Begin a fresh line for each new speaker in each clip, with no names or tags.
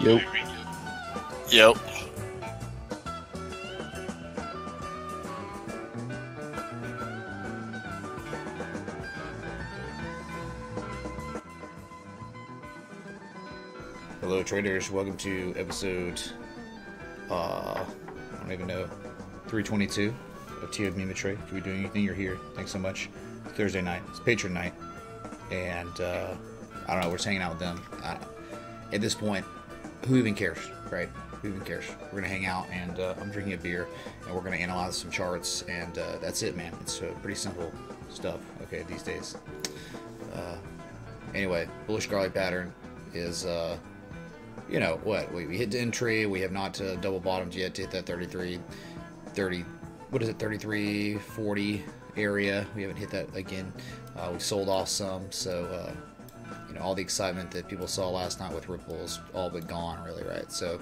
Yep.
Yep.
Hello traders, welcome to episode, I don't even know, 322 of TF Meme Trade. If you're doing anything, you're here. Thanks so much. Thursday night, it's Patron night, and I don't know, we're just hanging out with them. At this point, who even cares, right? Who even cares? We're gonna hang out, and I'm drinking a beer, and we're gonna analyze some charts, and that's it, man. It's pretty simple stuff, okay, these days. Anyway, bullish garlic pattern is, you know what, we hit the entry, we have not double bottomed yet to hit that 3340 area. We haven't hit that again. We sold off some, so you know, all the excitement that people saw last night with Ripple's all but gone, really, right? So,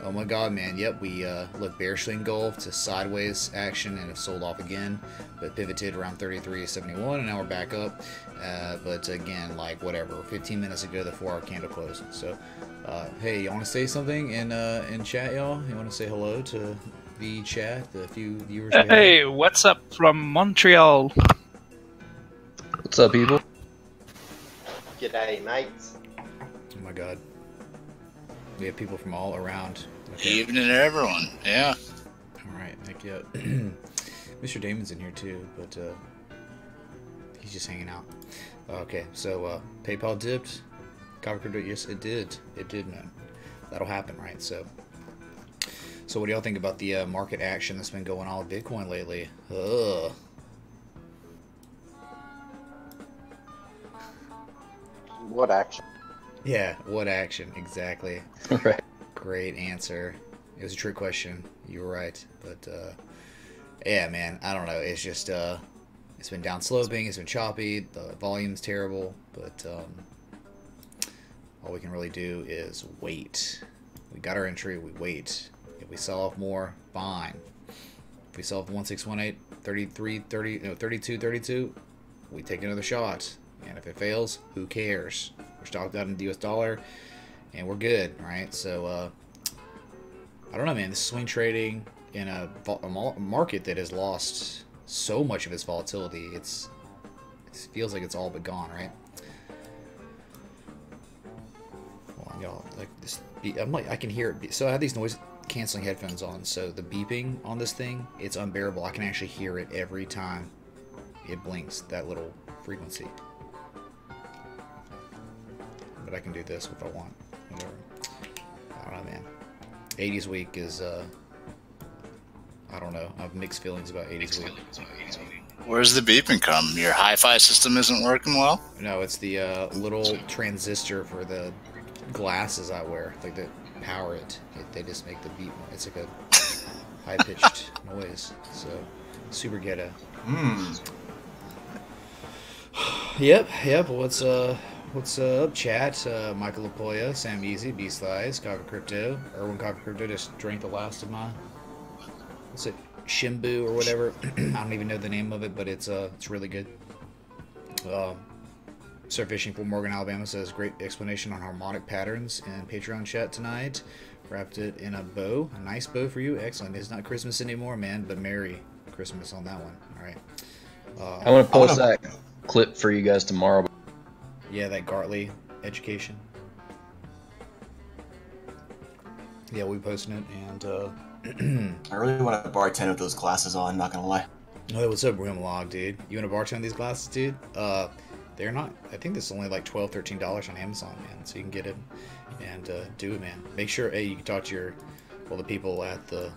oh my god, man, yep, we looked bearishly engulfed to sideways action and have sold off again, but pivoted around 33.71, and now we're back up. But again, like, whatever, 15 minutes ago the 4-hour candle closed. So hey, you want to say something in chat, y'all? You want to say hello to the chat, the few viewers we have?
Hey, what's up from Montreal?
What's up, people?
G'day, mates.
Oh my god, we have people from all around. Okay.
Evening, everyone. Yeah.
Alright, thank you. Mr. Damon's in here too, but he's just hanging out. Okay, so PayPal dipped. Copper crypto, yes, it did. It did, man. That'll happen, right? So what do y'all think about the market action that's been going on with Bitcoin lately? Ugh.
What action?
Yeah, what action? Exactly.
Right.
Great answer. It was a trick question. You were right. But, yeah, man, I don't know. It's just, it's been down sloping. It's been choppy. The volume's terrible. But, all we can really do is wait. We got our entry. We wait. If we sell off more, fine. If we sell off 1618, 33, 30, no, 32, 32, we take another shot. And if it fails, who cares? We're stocked out in the US dollar, and we're good, right? So, I don't know, man. This is swing trading in a market that has lost so much of its volatility. It feels like it's all but gone, right? Hold on, y'all. Like this, I'm like, I can hear it. So I have these noise canceling headphones on, so the beeping on this thing, it's unbearable. I can actually hear it every time it blinks, that little frequency. But I can do this if I want. Whatever. I don't know, man. 80's week is, I don't know. I have mixed feelings about 80's week.
Where's the beeping come? Your hi-fi system isn't working well?
No, it's the little transistor for the glasses I wear. Like, they power it. They just make the beep. It's like a high-pitched noise. So, super ghetto. Yep. What's up, chat? Michael Lapoya, Sam Easy, Beast Lies, Cocker Crypto, Erwin Cocker Crypto just drank the last of my, what's it, Shimbu or whatever. I don't even know the name of it, but it's really good. Start Fishing for Morgan, Alabama says great explanation on harmonic patterns in Patreon chat tonight. Wrapped it in a bow, a nice bow for you. Excellent. It's not Christmas anymore, man, but Merry Christmas on that one. All right.
I want to post that clip for you guys tomorrow.
Yeah, that Gartley education. Yeah, we posting it, and
I really want to bartend with those glasses on, not gonna lie.
oh, what's up, Rimlog, dude? You want to bartend these glasses, dude? They're not. I think this is only like $12, $13 on Amazon, man. So you can get it and do it, man. Make sure, hey, you can talk to the people at the,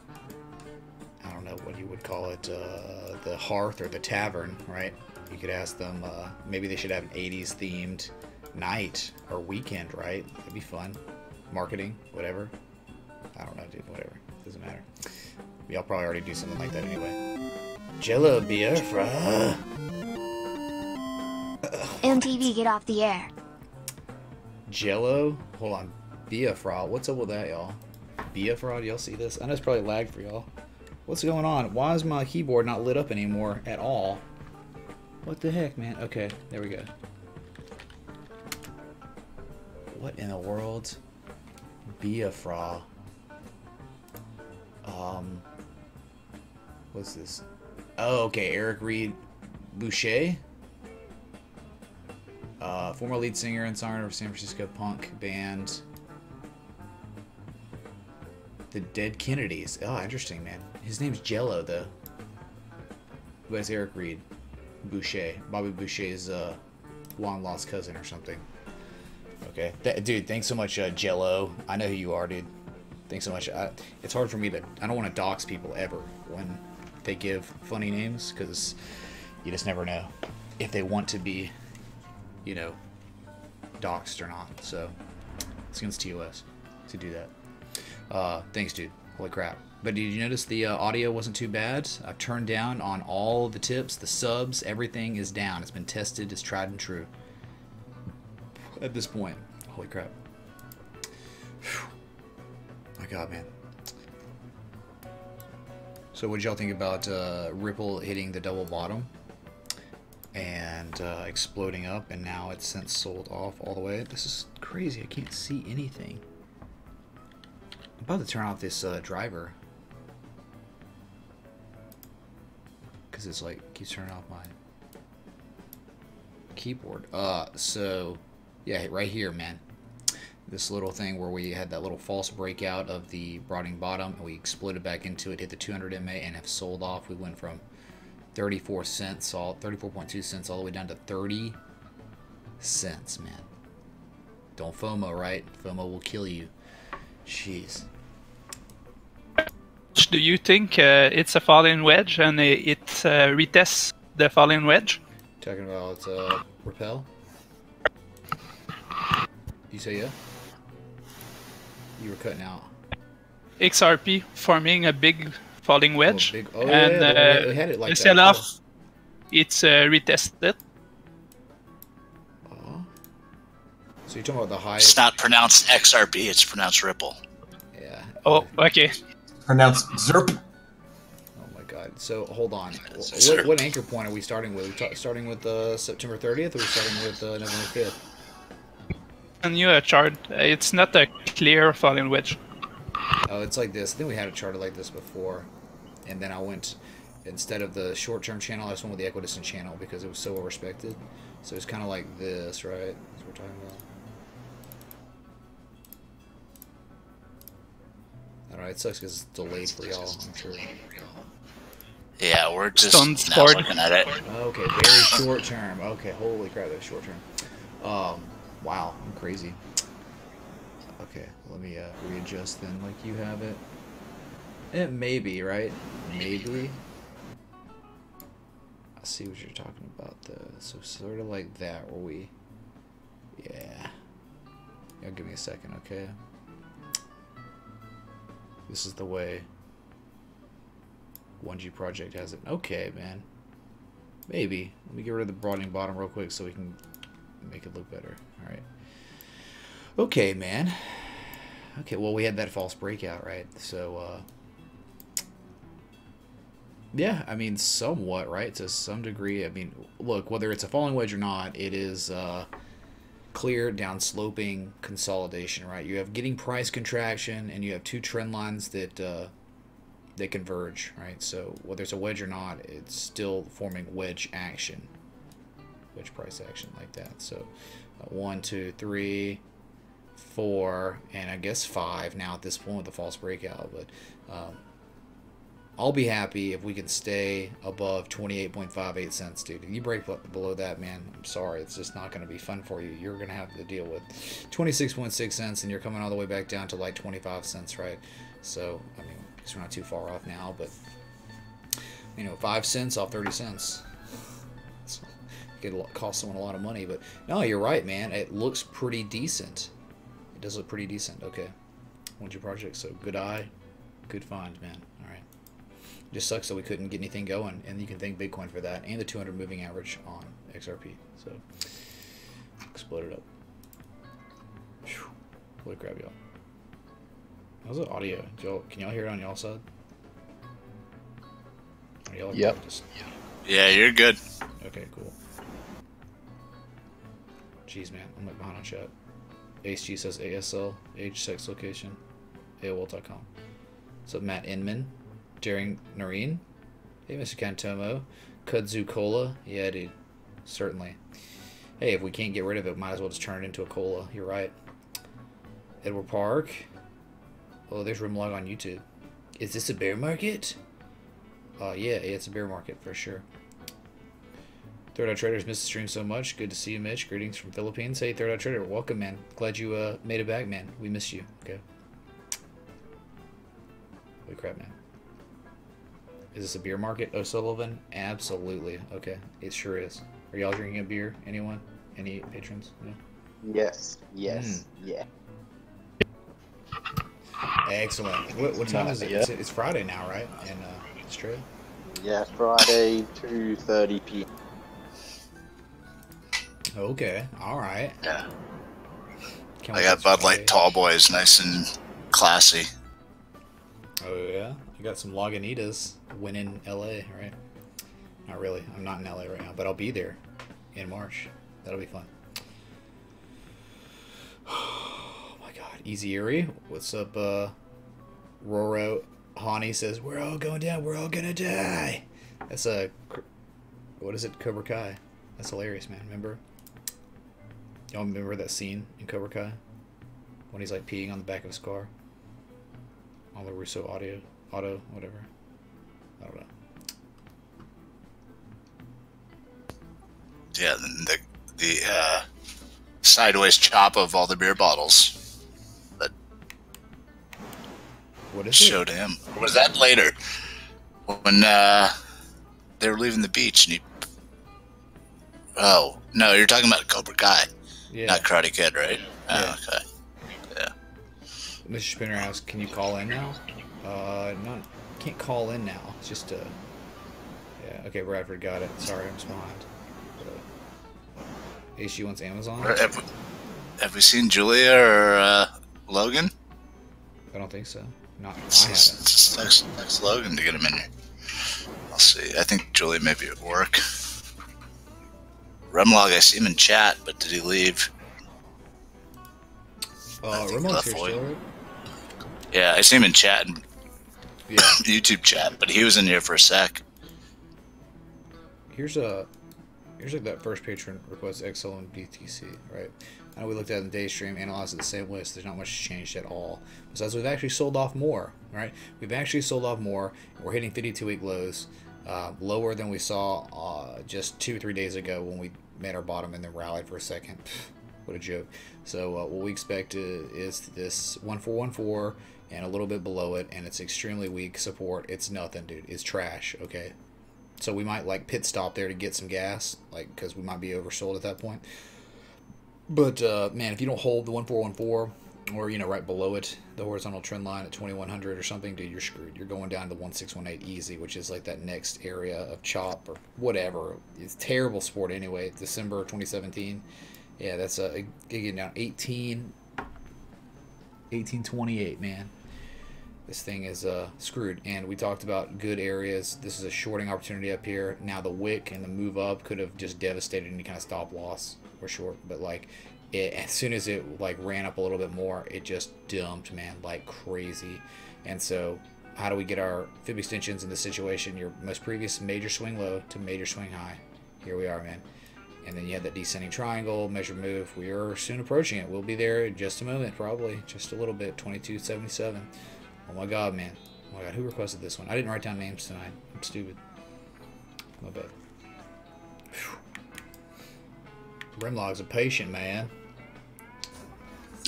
I don't know what you would call it, the hearth or the tavern, right? You could ask them, maybe they should have an 80's themed night or weekend, right? That'd be fun. Marketing, whatever. I don't know, dude, whatever. Doesn't matter. Y'all probably already do something like that anyway. Jello Biafra.
MTV, get off the air.
Jello? Hold on. Biafra. What's up with that, y'all? Biafra, y'all see this? I know it's probably lagged for y'all. What's going on? Why is my keyboard not lit up anymore at all? What the heck, man? Okay, there we go. What in the world? Biafra. What's this? Oh, okay. Eric Reed Boucher. Former lead singer and songwriter of San Francisco punk band The Dead Kennedys. Oh, interesting, man. His name's Jello, though. Who has Eric Reed Boucher? Bobby Boucher's long lost cousin or something. Okay, dude. Thanks so much, Jello. I know who you are, dude. Thanks so much. It's hard for me to. I don't want to dox people ever when they give funny names because you just never know if they want to be, you know, doxed or not. So it's against TOS to do that. Thanks, dude. Holy crap. But did you notice the audio wasn't too bad? I've turned down on all the tips, the subs, everything is down. It's been tested, it's tried and true. At this point. Holy crap. Whew. My god, man. So what did y'all think about Ripple hitting the double bottom and exploding up, and now it's since sold off all the way? This is crazy. I can't see anything. I'm about to turn off this driver because it's like keeps turning off my keyboard. So yeah, right here, man. This little thing where we had that little false breakout of the broadening bottom, and we exploded back into it, hit the 200 MA, and have sold off. We went from 34 cents, 34.2 cents, all the way down to 30 cents, man. Don't FOMO, right? FOMO will kill you. Jeez.
Do you think it's a falling wedge and it retests the falling wedge?
Talking about repel? You say yeah? You were cutting out.
XRP forming a big falling wedge,
and
and
we had it like
the
that.
sell-off, it's retested.
Oh. So you're talking about the high?
It's not pronounced XRP, it's pronounced Ripple.
Yeah.
Oh, okay.
Pronounced ZERP.
Oh my god. So hold on.
Zerp.
What anchor point are we starting with? Are we starting with September 30th, or are we starting with November 5th?
A new chart. It's not a clear falling wedge.
Oh, it's like this. I think we had it charted like this before, and then I went, instead of the short-term channel, I just went with the equidistant channel because it was so well respected. So it's kind of like this, right? That's what we're talking about. I don't know. It sucks because it's delayed for y'all, I'm sure.
Yeah, we're just
Stone's
now
board.
looking at it.
Okay, very short-term. Okay, holy crap, that's short-term. Wow, I'm crazy. Okay, let me readjust then like you have it. It may be, right? Maybe. I see what you're talking about though. So sort of like that where we... Yeah. Y'all give me a second, okay? This is the way 1G Project has it. Okay, man. Maybe. Let me get rid of the broadening bottom real quick so we can make it look better. Alright. Okay, man. Okay, well, we had that false breakout, right? So, yeah, I mean, somewhat, right? To some degree. I mean, look, whether it's a falling wedge or not, it is clear down-sloping consolidation, right? You have getting price contraction, and you have two trend lines that they converge, right? So whether it's a wedge or not, it's still forming wedge action, wedge price action like that. So 1, 2, 3, 4, and I guess 5 now at this point with the false breakout. But I'll be happy if we can stay above 28.58 cents, dude. If you break below that, man, I'm sorry. It's just not going to be fun for you. You're going to have to deal with 26.6 cents, and you're coming all the way back down to like 25 cents, right? So, I mean, because we're not too far off now, but, you know, 5 cents off 30 cents. It could cost someone a lot of money, but no, you're right, man. It looks pretty decent. It does look pretty decent. Okay. 1G Project, so good eye, good find, man. All right. Just sucks that we couldn't get anything going, and you can thank Bitcoin for that, and the 200 moving average on XRP. So, exploded up. Whew. Holy crap, y'all. How's the audio? Can y'all hear it on y'all side? Are y'all
Yep.
Yeah, you're good.
Okay, cool. Jeez, man, I'm like behind on chat. HG says ASL, age, sex, location, AOL.com. So Matt Inman, Daring Noreen, hey Mr. Kantomo, Kudzu Cola, yeah dude, certainly. Hey, if we can't get rid of it, might as well just turn it into a cola. You're right. Edward Park. Oh, there's Rimlog on YouTube. Is this a bear market? Yeah, it's a bear market for sure. Third Eye Traders missed the stream so much. Good to see you, Mitch. Greetings from Philippines. Hey, Third Eye Trader, welcome, man. Glad you made it back, man. We missed you. Okay. Holy crap, man. Is this a beer market, O'Sullivan? Absolutely. Okay, it sure is. Are y'all drinking a beer? Anyone? Any patrons? No?
Yes. Yeah.
Excellent. What time is it? It's Friday now, right? In Australia?
Yeah, Friday, 2:30 p.m.
Okay, alright.
Yeah.
Can't
I
wait
got
till
Bud
Friday.
Light Tall Boys, nice and classy.
Oh, yeah? I got some Lagunitas winning LA, right? Not really. I'm not in LA right now, but I'll be there in March. That'll be fun. Oh my god. Easy Erie. What's up, Roro? Hani says, we're all going down. We're all gonna die. That's a... What is it? Cobra Kai. That's hilarious, man. Remember? Y'all remember that scene in Cobra Kai? When he's like peeing on the back of his car? On the Russo auto, whatever. I don't know.
Yeah, the sideways chop of all the beer bottles that
What is
showed
it?
him. Or was that later? When they were leaving the beach and he... Oh, no, you're talking about Cobra Kai,
Yeah.
not Karate Kid, right?
Yeah.
Oh, okay. Yeah.
Mr. Spinner asks, can you call in now? Can't call in now. It's just yeah. Okay, Bradford got it. Sorry, I'm just behind. HG wants Amazon.
Have we seen Julia or Logan?
I don't think so. Not. I haven't.
Just text Logan to get him in here. I'll see. I think Julia may be at work. Remlog, I see him in chat, but did he leave? I think he
Ramon's
left
here
for you.
still, right?
Yeah, I see him in chat,
Yeah.
YouTube chat, but he was in here for a sec.
Here's like that first patron request XL and BTC, right? I know we looked at it in the day stream, analyzed it the same list. There's not much changed at all. Besides, we've actually sold off more, right? We've actually sold off more. And we're hitting 52-week lows, lower than we saw just 2 or 3 days ago when we made our bottom and then rallied for a second. What a joke. So what we expect is this 1414 and a little bit below it, and it's extremely weak support. It's nothing, dude. It's trash, okay? So we might like pit stop there to get some gas, like, because we might be oversold at that point. But man, if you don't hold the 1414 or right below it, the horizontal trend line at 2100 or something, dude, you're screwed. You're going down to 1618 easy, which is like that next area of chop or whatever. It's terrible sport anyway. December 2017. Yeah, that's getting down 1828, man. This thing is screwed. And we talked about good areas. This is a shorting opportunity up here. Now the wick and the move up could have just devastated any kind of stop loss or short. But like, as soon as it like ran up a little bit more, it just dumped, man, like crazy. And so how do we get our fib extensions in this situation? Your most previous major swing low to major swing high. Here we are, man. And then you have that descending triangle, measure move. We are soon approaching it. We'll be there in just a moment, probably. Just a little bit. 2277. Oh my god, man. Oh my god, who requested this one? I didn't write down names tonight. I'm stupid. My bad. Rimlog's a patient, man.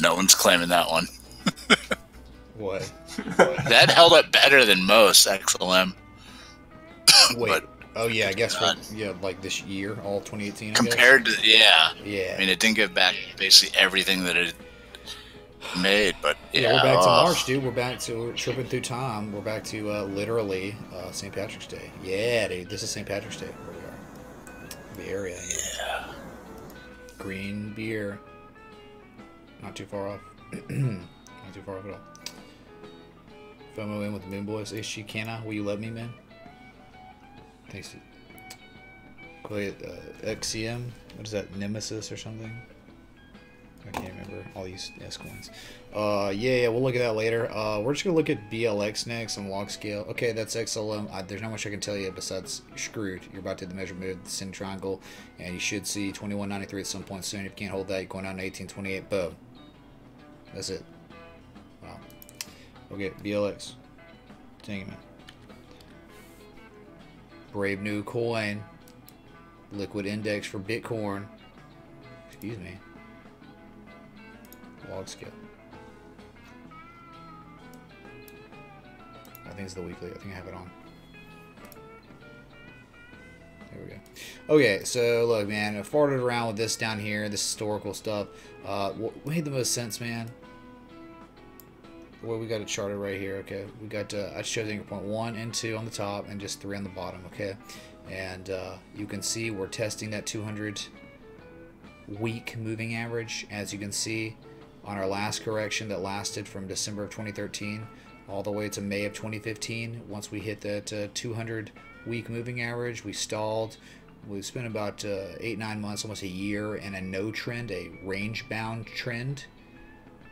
No one's claiming that one.
What?
That held up better than most XLM.
Wait.
But,
oh yeah, I guess for like this year, all 2018. I
compared
guess?
to yeah.
Yeah.
I mean, it didn't give back basically everything that it made, but
yeah, we're back to March, dude. We're tripping through time. We're back to literally St. Patrick's Day. Yeah, dude. This is St. Patrick's Day where we are. The area.
Yeah.
Green beer. Not too far off. Not too far off at all. FOMO in with the Moon Boys. HG Canna, will you let me, man? Thanks. XCM. What is that? Nemesis or something? I can't remember. for all these S coins. Yeah, we'll look at that later. We're just gonna look at BLX next on log scale. Okay, that's XLM. There's not much I can tell you besides you're screwed. You're about to hit the measure move, the sin triangle, and you should see 2193 at some point soon. If you can't hold that, you're going down to 1828. Boom. That's it. Wow. Okay, BLX. Dang it, man. Brave new coin. Liquid index for Bitcoin. Excuse me. Log scale. I think it's the weekly. I think I have it on. There we go. Okay, so look, man, I farted around with this down here, this historical stuff. What made the most sense, man? Well, we got it charted right here. Okay, we got I showed anchor point 1 and 2 on the top and just 3 on the bottom. Okay, and you can see we're testing that 200-week moving average. As you can see on our last correction that lasted from December of 2013 all the way to May of 2015. Once we hit that 200-week moving average, we stalled. We spent about 8-9 months, almost a year, in a no trend, a range-bound trend,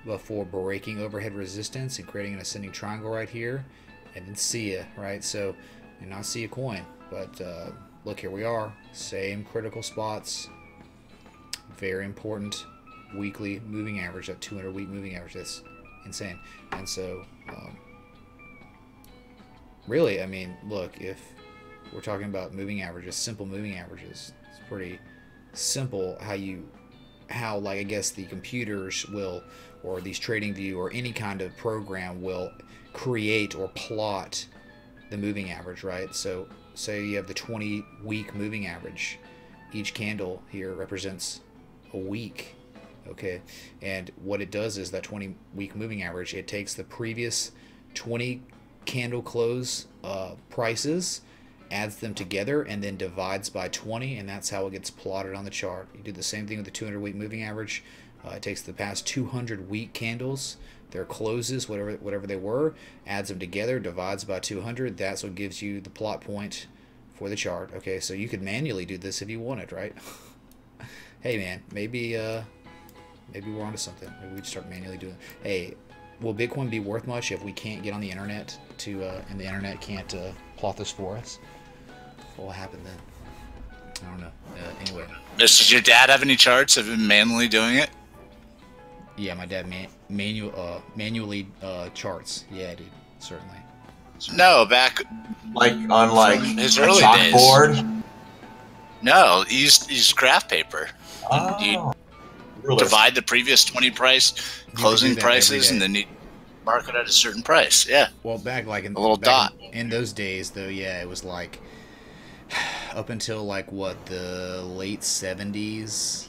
before breaking overhead resistance and creating an ascending triangle right here, and then see ya, right? So, and not see a coin, but look, here we are, same critical spots, very important weekly moving average, that 200-week moving average. That's insane. And so, really, I mean, look, if we're talking about moving averages, simple moving averages, it's pretty simple how like I guess the computers will, or these TradingView or any kind of program will create or plot the moving average, right? So say you have the 20-week moving average. Each candle here represents a week, okay? And what it does is that 20-week moving average, it takes the previous 20 candle close prices, adds them together, and then divides by 20, and that's how it gets plotted on the chart. You do the same thing with the 200-week moving average. It takes the past 200-week candles, their closes, whatever they were, adds them together, divides by 200. That's what gives you the plot point for the chart. Okay, so you could manually do this if you wanted, right? Hey, man, maybe we're onto something. Maybe we start manually doing. Hey, will Bitcoin be worth much if we can't get on the internet to, and the internet can't plot this for us? What will happen then? I don't know. Anyway.
Does your dad have any charts of him manually doing it?
Yeah, my dad manually charts. Yeah, dude, certainly.
No, back
Like on like
his
a
early days.
chalkboard.
No, he used graph paper.
Oh.
You divide the previous 20 closing
that
prices,
every
and then you mark it at a certain price. Yeah.
Well, back like in
a little dot.
In those days, though, yeah, it was like up until like what, the late 70s,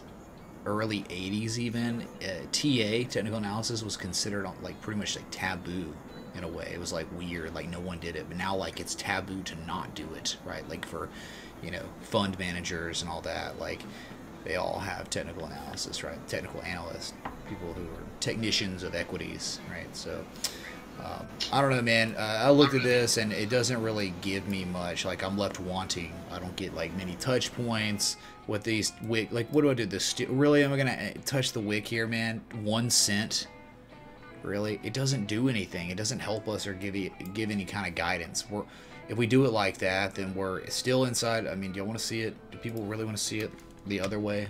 early 80s even. TA, technical analysis, was considered like pretty much like taboo in a way. It was like weird, like no one did it. But now like it's taboo to not do it, right? Like for, you know, fund managers and all that, like they all have technical analysis, right? Technical analysts, people who are technicians of equities, right? So I don't know, man. I looked at this and it doesn't really give me much. Like I'm left wanting. I don't get like many touch points with these wick. Like what do I do? Really, am I gonna touch the wick here, man? 1 cent. Really, it doesn't do anything. It doesn't help us or give any kind of guidance. If we do it like that, then we're still inside. I mean, do you want to see it? Do people really want to see it the other way?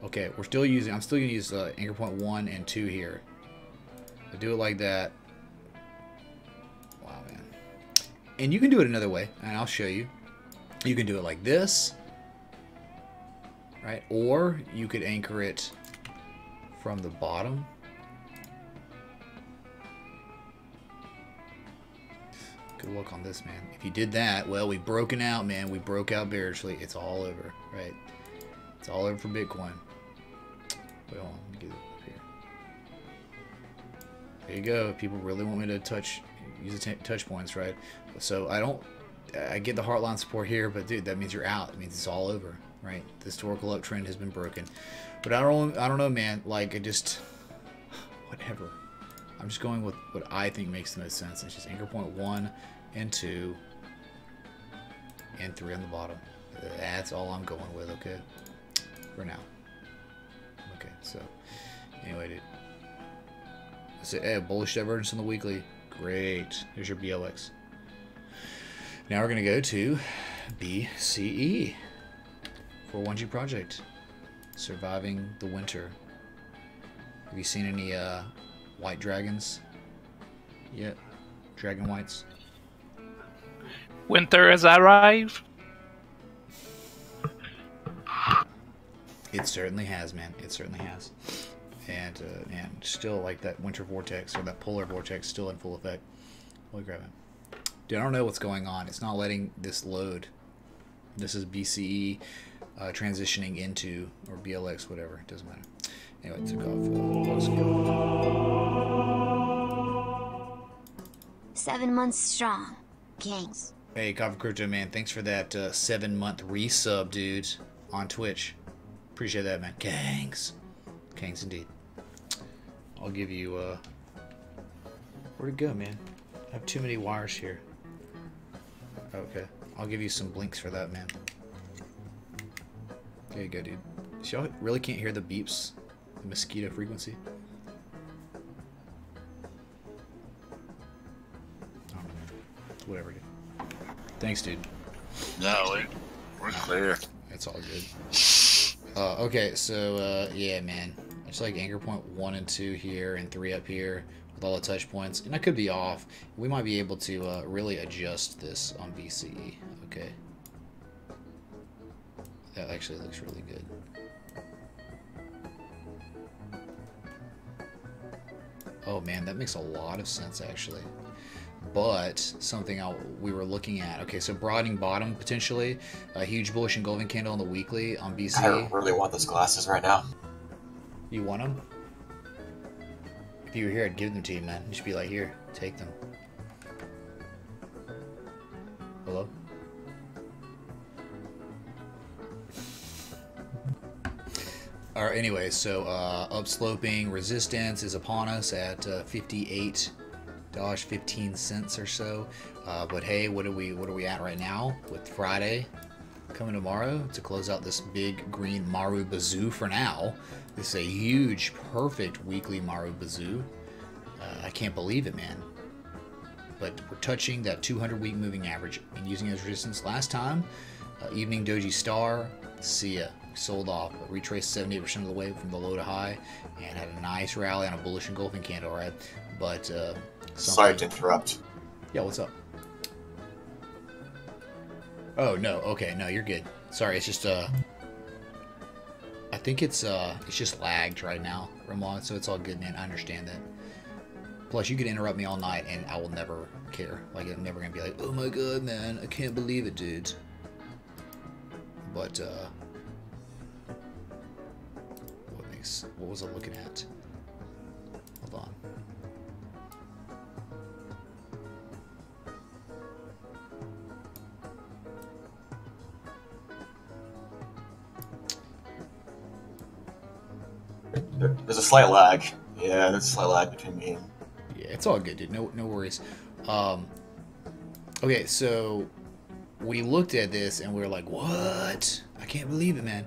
Okay, I'm still gonna use anchor point 1 and 2 here. I do it like that. Wow, man. And you can do it another way, and I'll show you. You can do it like this, right? Or you could anchor it from the bottom. Good luck on this, man. If you did that, well, we've broken out, man. We broke out bearishly. It's all over, right? It's all over for Bitcoin. Wait, hold on. Let me get it up here. There you go. People really want me to use the touch points, right? So I get the heartline support here, but dude, that means you're out. It means it's all over, right? The historical uptrend has been broken. But I don't know, man. Like, whatever. I'm just going with what I think makes the most sense. It's just anchor point 1 and 2 and 3 on the bottom. That's all I'm going with, okay? For now. Okay, so Anyway, dude. I said, hey, bullish divergence on the weekly. Great. Here's your BLX. Now we're going to go to BCE. 41G project. Surviving the winter. Have you seen any white dragons yet? Dragon whites?
Winter has arrived.
It certainly has, man. It certainly has. And still like that winter vortex or that polar vortex still in full effect. Holy crap, man. Dude, I don't know what's going on. It's not letting this load. This is BCE transitioning into, or BLX, whatever. It doesn't matter. Anyway, it took off. Let's go.
7 months strong. Kings.
Hey, Coffee Crypto, man. Thanks for that 7-month resub, dude, on Twitch. Appreciate that, man. Gangs. Gangs indeed. I'll give you, where'd it go, man? I have too many wires here. Okay. I'll give you some blinks for that, man. There you go, dude. So y'all really can't hear the beeps? The mosquito frequency? I don't know, man. Whatever, dude. Thanks, dude.
No, we're clear.
It's all good. Okay, so, yeah, man. It's like anchor point 1 and 2 here and 3 up here with all the touch points. And I could be off. We might be able to really adjust this on BCE. Okay. That actually looks really good. Oh, man, that makes a lot of sense, actually. But something we were looking at. Okay, so broadening bottom potentially. A huge bullish engulfing candle on the weekly on BCE.
I really want those glasses right now.
You want them? If you were here, I'd give them to you, man. Just be like, here, take them. Hello? Alright, anyway, so upsloping resistance is upon us at $58.15 or so. But hey, what are we at right now with Friday coming tomorrow to close out this big green Maru Bazoo for now. This is a huge, perfect weekly Maru Bazoo. I can't believe it, man. But we're touching that 200-week moving average and using it as resistance. Last time, evening doji star, see ya. Sold off, but retraced 78% of the way from the low to high, and had a nice rally on a bullish engulfing candle, right? But
sorry to interrupt.
Yeah, what's up? Oh no, okay, no, you're good. Sorry, it's just I think it's just lagged right now, Ramon. So it's all good, man. I understand that. Plus, you could interrupt me all night, and I will never care. Like, I'm never gonna be like, oh my god, man, I can't believe it, dude. But what was I looking at? Hold on.
There's a slight lag. Yeah, there's a slight lag between me and...
Yeah, it's all good, dude. No worries. Okay, so we looked at this and we were like, what? I can't believe it, man.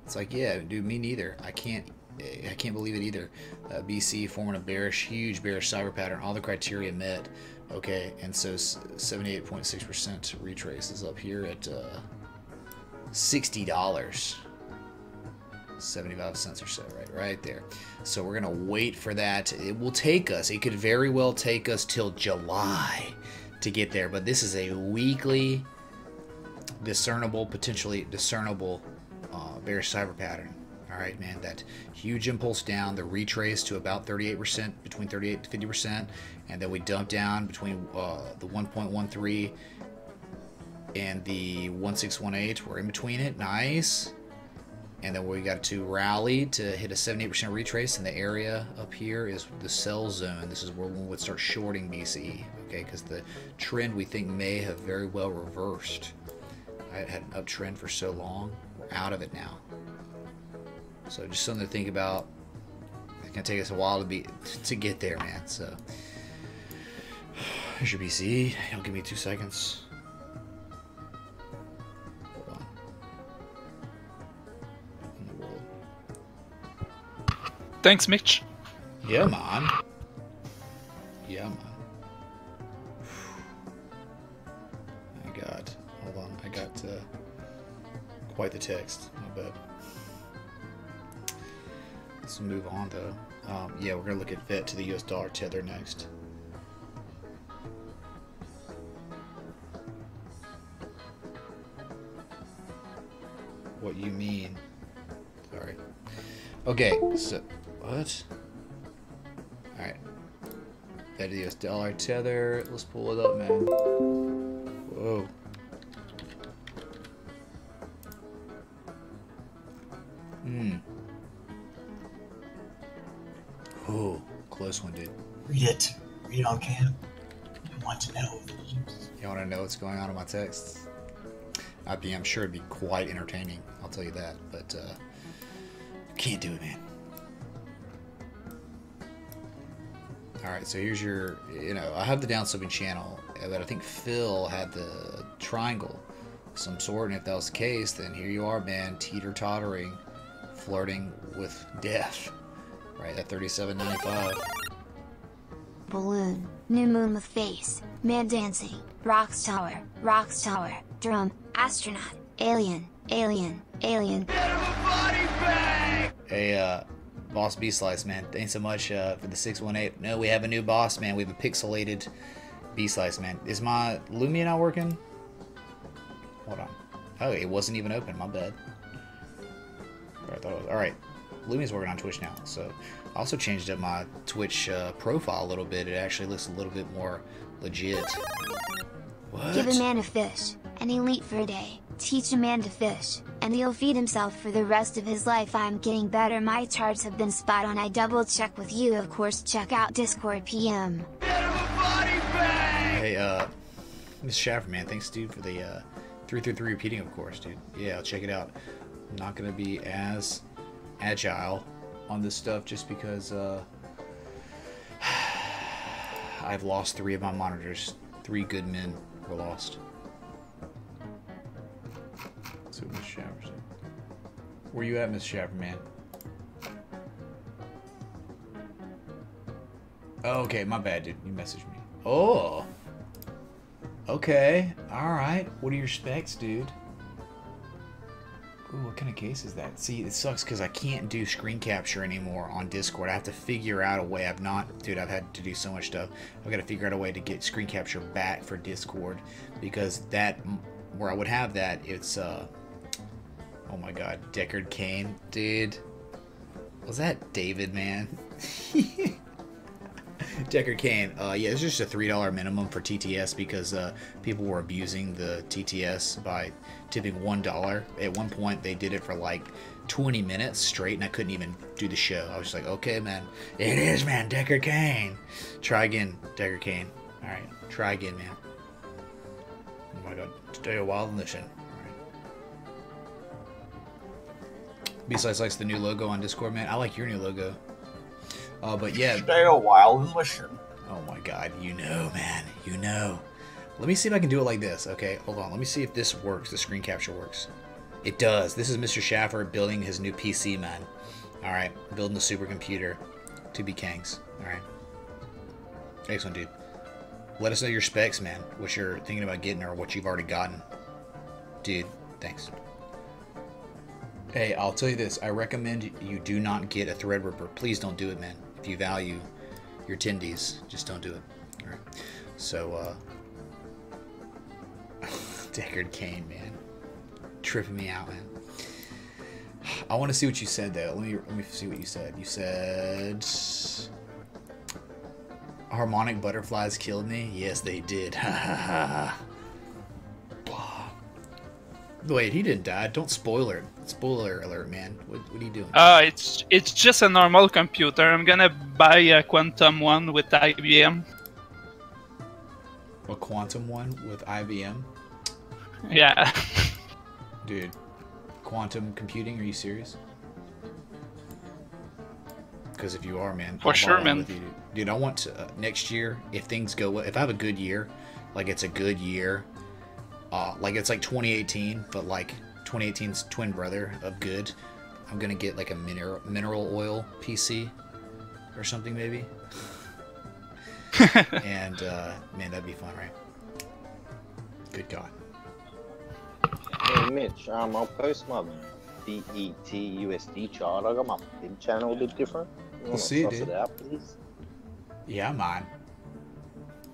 It's like, yeah, dude, me neither. I can't believe it either. BC forming a huge bearish cyber pattern. All the criteria met. Okay, and so 78.6% retrace is up here at $60. 75 cents or so, right there. So we're gonna wait for that. It will take us. It could very well take us till July to get there. But this is a weekly, potentially discernible bearish cyber pattern. All right, man. That huge impulse down, the retrace to about 38%, between 38 to 50%, and then we dump down between the 1.13 and the 1618. We're in between it. Nice. And then we got to rally to hit a 78% retrace, and the area up here is the sell zone. This is where we would start shorting BCE, okay? Because the trend we think may have very well reversed. I had an uptrend for so long. We're out of it now. So just something to think about. It's gonna take us a while to get there, man. So here's your BCE. It'll give me 2 seconds. Hold on. In the world.
Thanks, Mitch.
Yeah, man. Yeah, man. Hold on. I got quite the text. My bad. Let's move on, though. Yeah, we're going to look at vet to the US dollar tether next. What you mean? Sorry. Okay, so... What? Alright. Vet to the US dollar tether. Let's pull it up, man. Whoa. Oh, close one, dude.
Read it. Read it on cam. I want to know.
You want to know what's going on in my texts? I'm sure it'd be quite entertaining. I'll tell you that. But can't do it, man. Alright, so here's your... I have the downsloping channel, but I think Phil had the triangle of some sort, and if that was the case, then here you are, man, teeter-tottering, flirting with death. Right, at $37.95.
Balloon, new moon with face, man dancing, rocks tower, drum, astronaut, alien.
Hey, Boss B-Slice, man, thanks so much for the 618. No, we have a new boss, man. We have a pixelated B-Slice, man. Is my Lumia not working? Hold on. Oh, it wasn't even open. My bad. I thought it was. Alright. Lumia's working on Twitch now, so I also changed up my Twitch profile a little bit. It actually looks a little bit more legit. What?
Give a man a fish, and he'll eat for a day. Teach a man to fish, and he'll feed himself for the rest of his life. I'm getting better, my charts have been spot on. I double check with you, of course. Check out Discord PM.
Hey, Miss Schaffer, man, thanks, dude, for the 333 repeating, of course, dude. Yeah, I'll check it out. I'm not gonna be as agile on this stuff just because I've lost 3 of my monitors. 3 good men were lost. Let's see what Miss Schaffer said. Where you at, Miss Schaffer, man? Oh, okay, my bad, dude. You messaged me. Oh! Okay, alright. What are your specs, dude? Ooh, what kind of case is that? See, it sucks because I can't do screen capture anymore on Discord. I have to figure out a way. I've had to do so much stuff. I've got to figure out a way to get screen capture back for Discord because that, where I would have that, it's, oh my god, Deckard Cain, dude. Was that David, man? Deckard Cain, yeah, it's just a $3 minimum for TTS because people were abusing the TTS by tipping $1. At one point, they did it for like 20 minutes straight, and I couldn't even do the show. I was just like, okay, man, it is, man, Deckard Cain. Try again, Deckard Cain. All right, try again, man. Oh my god, stay a while and listen. Besides, likes the new logo on Discord, man. I like your new logo. But yeah.
Stay a while and listen.
Oh my god, you know, man. You know. Let me see if I can do it like this. Okay, hold on. Let me see if this works. The screen capture works. It does. This is Mr. Schaffer building his new PC, man. Alright, building the supercomputer. 2B Kangs. Alright. Excellent, dude. Let us know your specs, man. What you're thinking about getting or what you've already gotten. Dude, thanks. Hey, I'll tell you this. I recommend you do not get a Threadripper. Please don't do it, man. If you value your tendies, just don't do it. All right. So, Deckard Cain, man, tripping me out, man. I want to see what you said though. Let me see what you said. You said harmonic butterflies killed me. Yes, they did. Ha ha ha. Wait, he didn't die. Don't spoiler it. Spoiler alert, man. What are you doing?
It's just a normal computer. I'm gonna buy a quantum one with IBM.
A quantum one with IBM?
Yeah.
Dude, quantum computing? Are you serious? Because if you are, man,
for sure, man.
Dude, I want to next year, if things go well, if I have a good year, like it's a good year. Like it's like 2018, but like 2018's twin brother of good. I'm gonna get like a mineral oil PC or something maybe. And man, that'd be fun, right? Good God.
Hey Mitch, I'll post my BET USD chart. I got my big channel a bit different. You want to
see,
suss
dude.
it out, please?
Yeah, mine.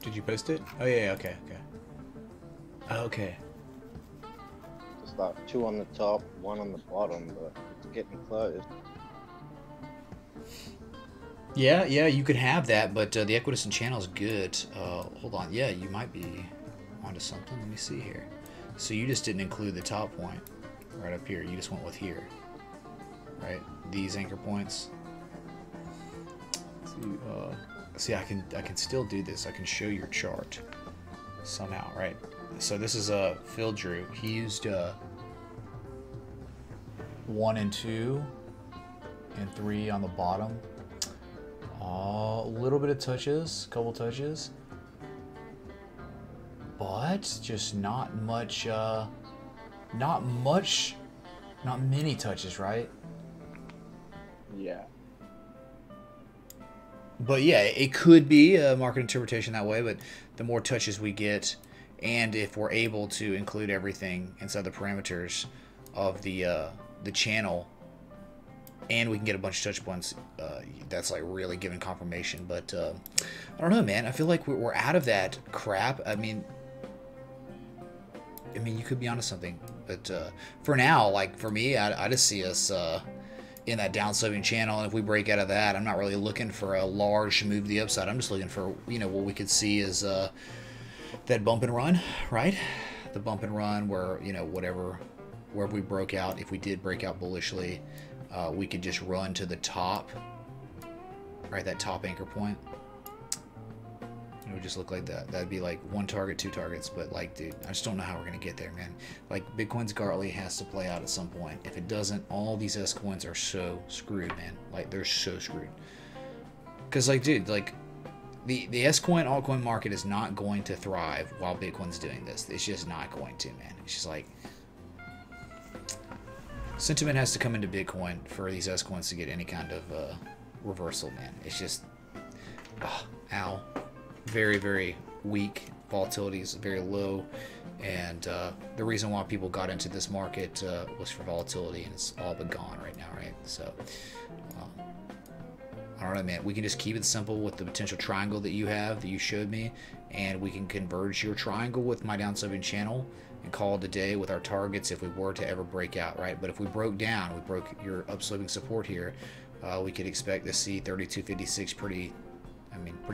Did you post it? Oh yeah, okay. Okay.
Just like 2 on the top, 1 on the bottom, but it's getting close.
Yeah, you could have that, but the equidistant channel is good. Hold on, yeah, you might be onto something. Let me see here. So you just didn't include the top point right up here. You just went with here, right? These anchor points. See, I can still do this. I can show your chart somehow, right? So this is Phil Drew. He used 1 and 2 and 3 on the bottom. A little bit of touches, couple touches, but just not many touches, right?
Yeah.
But yeah, it could be a market interpretation that way, but the more touches we get, and if we're able to include everything inside the parameters of the channel, and we can get a bunch of touch points, that's like really giving confirmation. But I don't know, man. I feel like we're out of that crap. I mean, you could be onto something, but for now, like for me, I just see us in that downsloping channel, and if we break out of that, I'm not really looking for a large move to the upside. I'm just looking for, what we could see is that bump and run, right? The bump and run where, wherever we broke out, if we did break out bullishly, we could just run to the top, right? That top anchor point. It would just look like that. That'd be like 1 target, 2 targets, but like, dude, I just don't know how we're gonna get there, man. Like, Bitcoin's Gartley has to play out at some point. If it doesn't, all these S coins are so screwed, man. Like, they're so screwed. Cause like, dude, like, the S coin altcoin market is not going to thrive while Bitcoin's doing this. It's just not going to, man. It's just like, sentiment has to come into Bitcoin for these S coins to get any kind of reversal, man. It's just, ow. Very, very weak. Volatility is very low, and the reason why people got into this market was for volatility, and it's all but gone right now, right? So I don't know, man. We can just keep it simple with the potential triangle that you have, that you showed me, and we can converge your triangle with my downsloping channel and call it a day with our targets if we were to ever break out, right? But if we broke down, we broke your upsloping support here, we could expect to see 32.56 pretty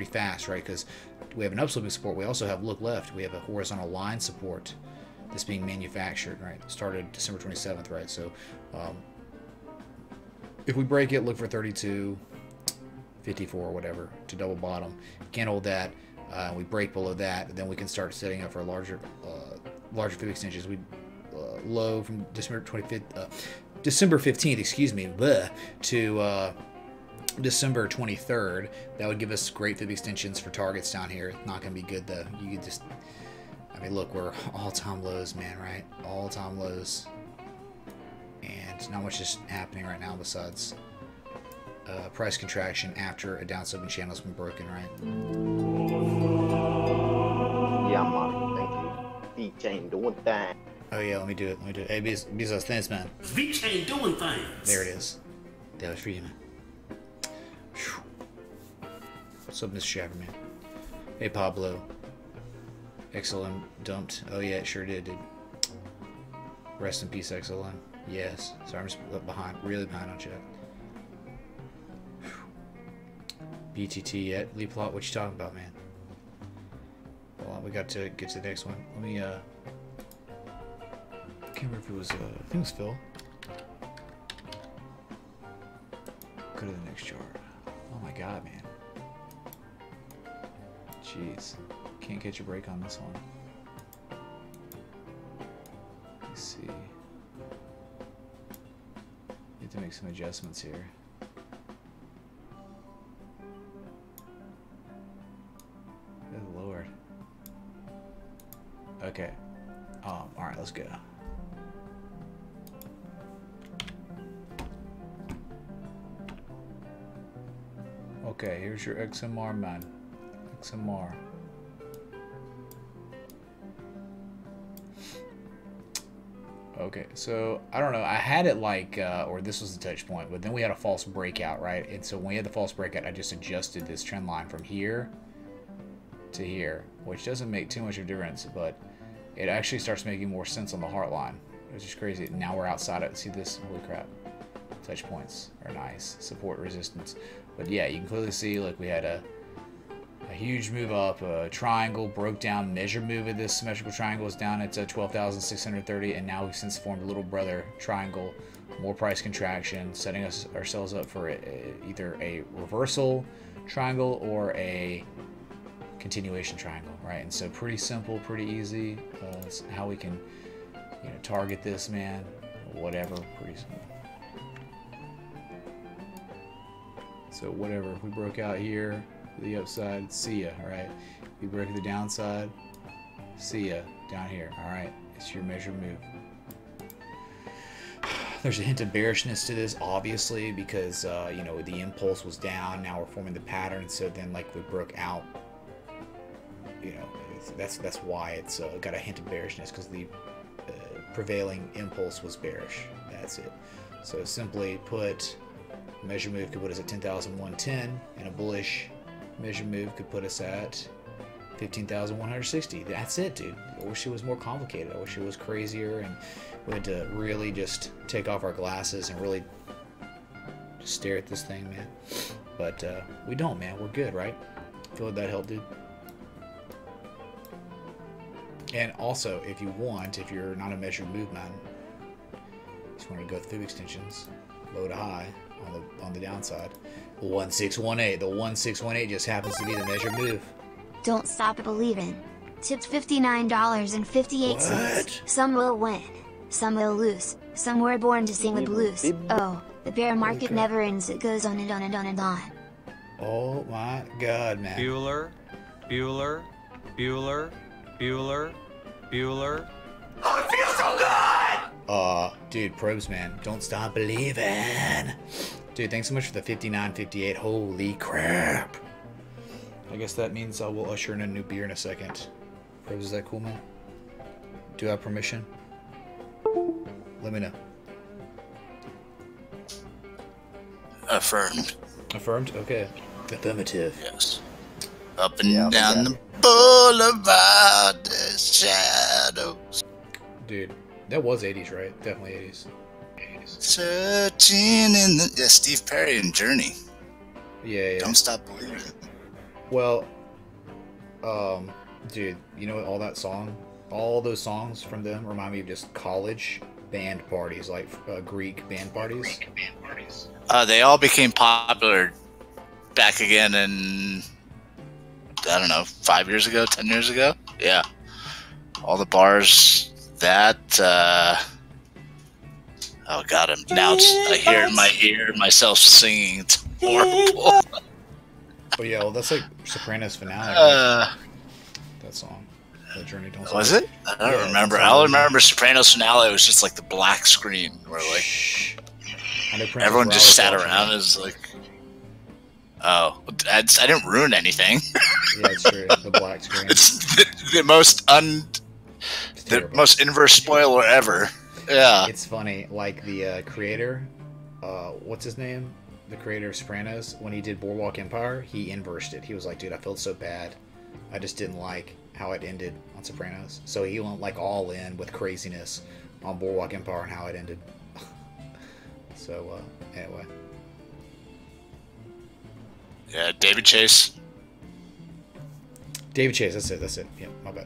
fast, right? Because we have an upsloping support. We also have, look left, we have a horizontal line support that's being manufactured, right? Started December 27th, right? So if we break it, look for 32, 54, whatever, to double bottom. Can't hold that. We break below that, then we can start setting up for larger fib extensions. We low from December 15th, excuse me, to December 23rd. That would give us great fib extensions for targets down here. It's not going to be good though. You could just, look, we're all-time lows, man, right? All-time lows. And not much is happening right now besides price contraction after a downsloping channel's been broken, right?
Yeah, man. Thank you. V-Chain doing that.
Oh yeah, let me do it. Hey, Bezos, thanks, man.
V-Chain doing things.
There it is. That was for you, man. Whew. What's up, Mr. Shaffer, man? Hey, Pablo. XLM dumped. Oh yeah, it sure did, dude. Rest in peace, XLM. Yes. Sorry, I'm just really behind on chat. BTT yet? Lee Plot, what you talking about, man? Well, we got to get to the next one. Let me, I can't remember if it was, I think it was Phil. Go to the next chart. Oh my god, man. Jeez. Can't catch a break on this one. Let's see. Need to make some adjustments here. Good lord. Okay. Alright, let's go. Okay, here's your XMR, man. XMR. Okay, so I don't know. I had it like, or this was the touch point, but then we had a false breakout, right? And so when we had the false breakout, I just adjusted this trend line from here to here, which doesn't make too much of a difference, but it actually starts making more sense on the heart line. It's just crazy. Now we're outside it. See this? Holy crap. Touch points are nice. Support, resistance. But yeah, you can clearly see like we had a huge move up, a triangle, broke down, measure move of this symmetrical triangle is down at 12,630, and now we've since formed a little brother triangle, more price contraction, setting ourselves up for either a reversal triangle or a continuation triangle, right? And so pretty simple, pretty easy. How we can, target this, man, whatever, pretty simple. So whatever, if we broke out here, the upside, see ya, alright? We break the downside, see ya, down here, alright? It's your measure move. There's a hint of bearishness to this, obviously, because, the impulse was down, now we're forming the pattern, so then, like, we broke out, that's why it's got a hint of bearishness, because the prevailing impulse was bearish, that's it. So simply put, measure move could put us at 10,110, and a bullish measure move could put us at 15,160. That's it, dude. I wish it was more complicated. I wish it was crazier, and we had to really just take off our glasses and really just stare at this thing, man. But we don't, man. We're good, right? Feel like that helped, dude. And also, if you want, if you're not a measured move man, you just want to go through extensions, low to high on the downside. 1618. The 1618 just happens to be the measured move.
Don't stop believing. Tipped $59.58. Some will win. Some will lose. Some were born to sing the blues. Oh, the bear market never ends. It goes on and on and on and on.
Oh my God, man.
Bueller, Bueller, Bueller, Bueller, Bueller.
Oh, it feels so good!
Dude, probes, man. Don't stop believing. Dude, thanks so much for the 59.58. Holy crap. I guess that means I will usher in a new beer in a second. Probes, is that cool, man? Do I have permission? Let me know.
Affirmed.
Affirmed? Okay. Affirmative.
Yes. Up and down the boulevard, the shadows.
Dude, that was 80s, right? Definitely 80s.
Searching in the Steve Perry and Journey.
Yeah.
Don't stop believing.
Well, dude, you know what? All those songs from them remind me of just college band parties, like Greek band parties.
They all became popular back again in, I don't know, 5 years ago, 10 years ago. Yeah. All the bars, that, oh God, I hear in my ear myself singing. It's horrible.
Oh yeah, well that's like Sopranos finale, right? That song. That Journey Don't Stop.
Was it? I don't remember. I remember Sopranos finale. It was just like the black screen where like everyone just sat around. It was like, oh, I didn't ruin anything.
Yeah, it's true. The black screen.
It's the most most inverse spoiler ever. Yeah.
It's funny. Like the creator, what's his name? The creator of Sopranos, when he did Boardwalk Empire, he inversed it. He was like, dude, I felt so bad. I just didn't like how it ended on Sopranos. So he went like all in with craziness on Boardwalk Empire and how it ended. So, anyway.
Yeah, David Chase.
David Chase, that's it. Yeah, my bad.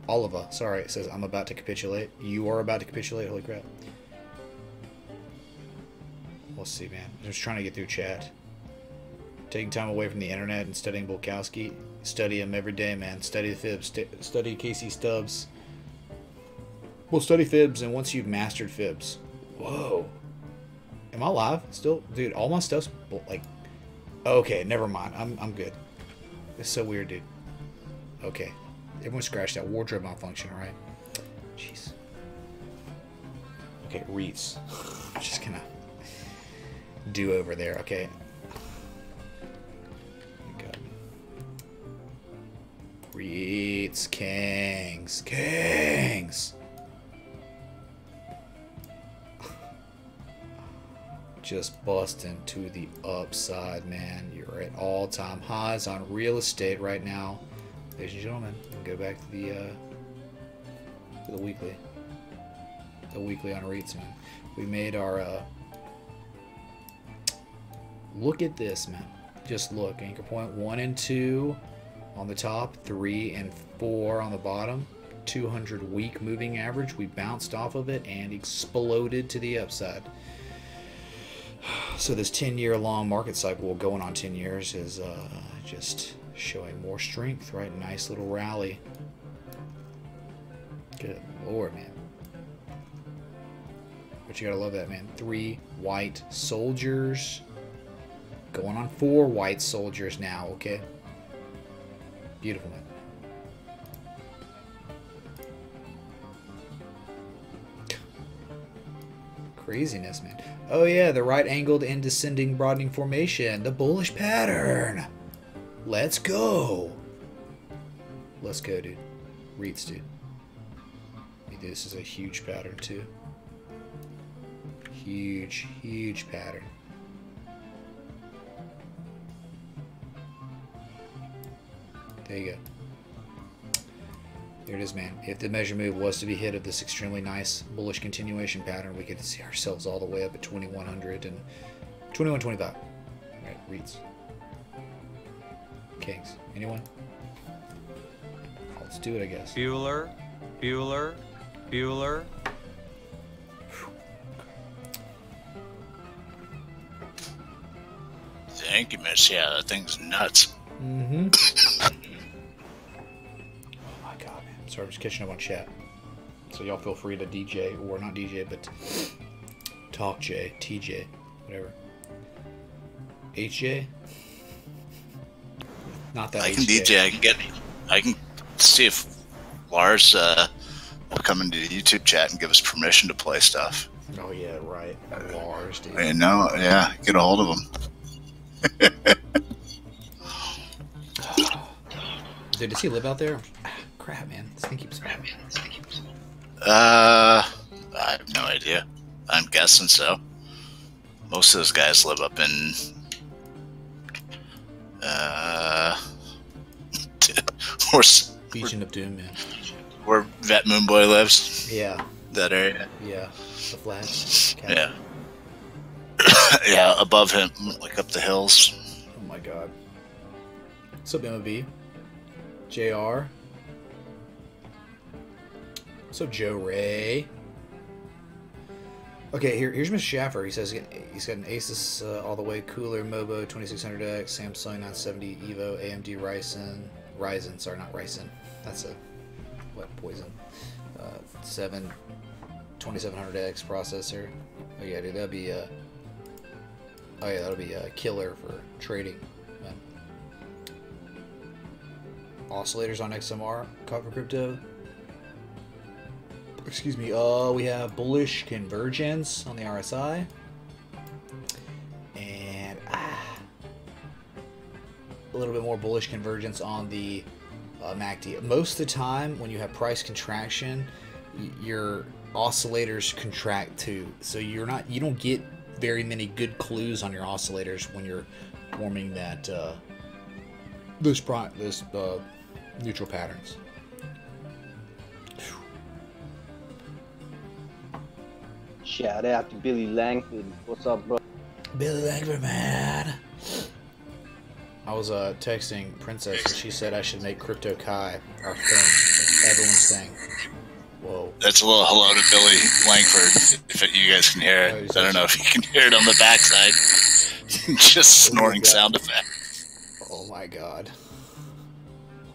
Oliva, sorry, it says, I'm about to capitulate. You are about to capitulate? Holy crap. Let's see, man. I'm just trying to get through chat. Taking time away from the internet and studying Bulkowski. Study him every day, man. Study the fibs. Study Casey Stubbs. Well, study fibs, and once you've mastered fibs. Whoa. Am I live still? Dude, all my stuff's like... Okay, never mind. I'm good. It's so weird, dude. Okay. Everyone scratch that wardrobe malfunction, alright? Jeez. Okay, REITs. Just gonna do over there, okay? Okay. REITs, Kangs. Just busting to the upside, man. You're at all-time highs on real estate right now, ladies and gentlemen. We'll go back to the weekly. The weekly on REITs, man. We made our look at this, man. Just look. Anchor point 1 and 2 on the top, 3 and 4 on the bottom. 200 week moving average. We bounced off of it and exploded to the upside. So this 10-year long market cycle, going on 10 years, is just showing more strength, right? Nice little rally. Good Lord, man. But you gotta love that, man. 3 white soldiers. Going on 4 white soldiers now, okay? Beautiful, man. Craziness, man. Oh yeah, the right angled and descending broadening formation. The bullish pattern. Let's go. Let's go, dude. REITs, dude. This is a huge pattern, too. Huge pattern. There you go. There it is, man. If the measure move was to be hit of this extremely nice bullish continuation pattern, we could see ourselves all the way up at 2100 and 2125. All right, REITs. Kings. Anyone? Let's do it, I guess.
Bueller.
Thank you, Mitch. Yeah, that thing's nuts.
Mm-hmm. Oh my god, man. Sorry, I'm just catching up on chat. So y'all feel free to DJ, or not DJ, but talk J, TJ, whatever. HJ? Not that
I can
HJ.
DJ. I can see if Lars will come into the YouTube chat and give us permission to play stuff.
Oh yeah, right. Lars, dude.
I know. Yeah, get a hold of him.
Dude, does he live out there? Ah, crap, man. This thing keeps...
I have no idea. I'm guessing so. Most of those guys live up in
Legion of Doom, man.
Where Vet Moon Boy lives.
Yeah.
That area.
Yeah. The flats.
Yeah. Yeah, above him, like up the hills.
Oh my god. What's up, MOB? JR? What's up, Joe Ray? Okay, here's Mr. Schaffer. He says he's got an Asus all the way cooler, Mobo 2600X, Samsung 970 Evo, AMD Ryzen, sorry, not Ryzen. That's a what poison. 2700X processor. Oh yeah, dude, that'll be that'll be a killer for trading. Man. Oscillators on XMR, Copper Crypto. Excuse me. We have bullish convergence on the RSI, and a little bit more bullish convergence on the MACD. Most of the time, when you have price contraction, your oscillators contract too. So you don't get very many good clues on your oscillators when you're forming that this neutral patterns.
Shout out to Billy Langford. What's up, bro?
Billy Langford, man. I was texting Princess and she said I should make Crypto Kai our thing, everyone's thing. Whoa.
That's a little hello to Billy Langford, if you guys can hear it. I don't know if you can hear it on the backside. Just snoring sound effect.
Oh my god.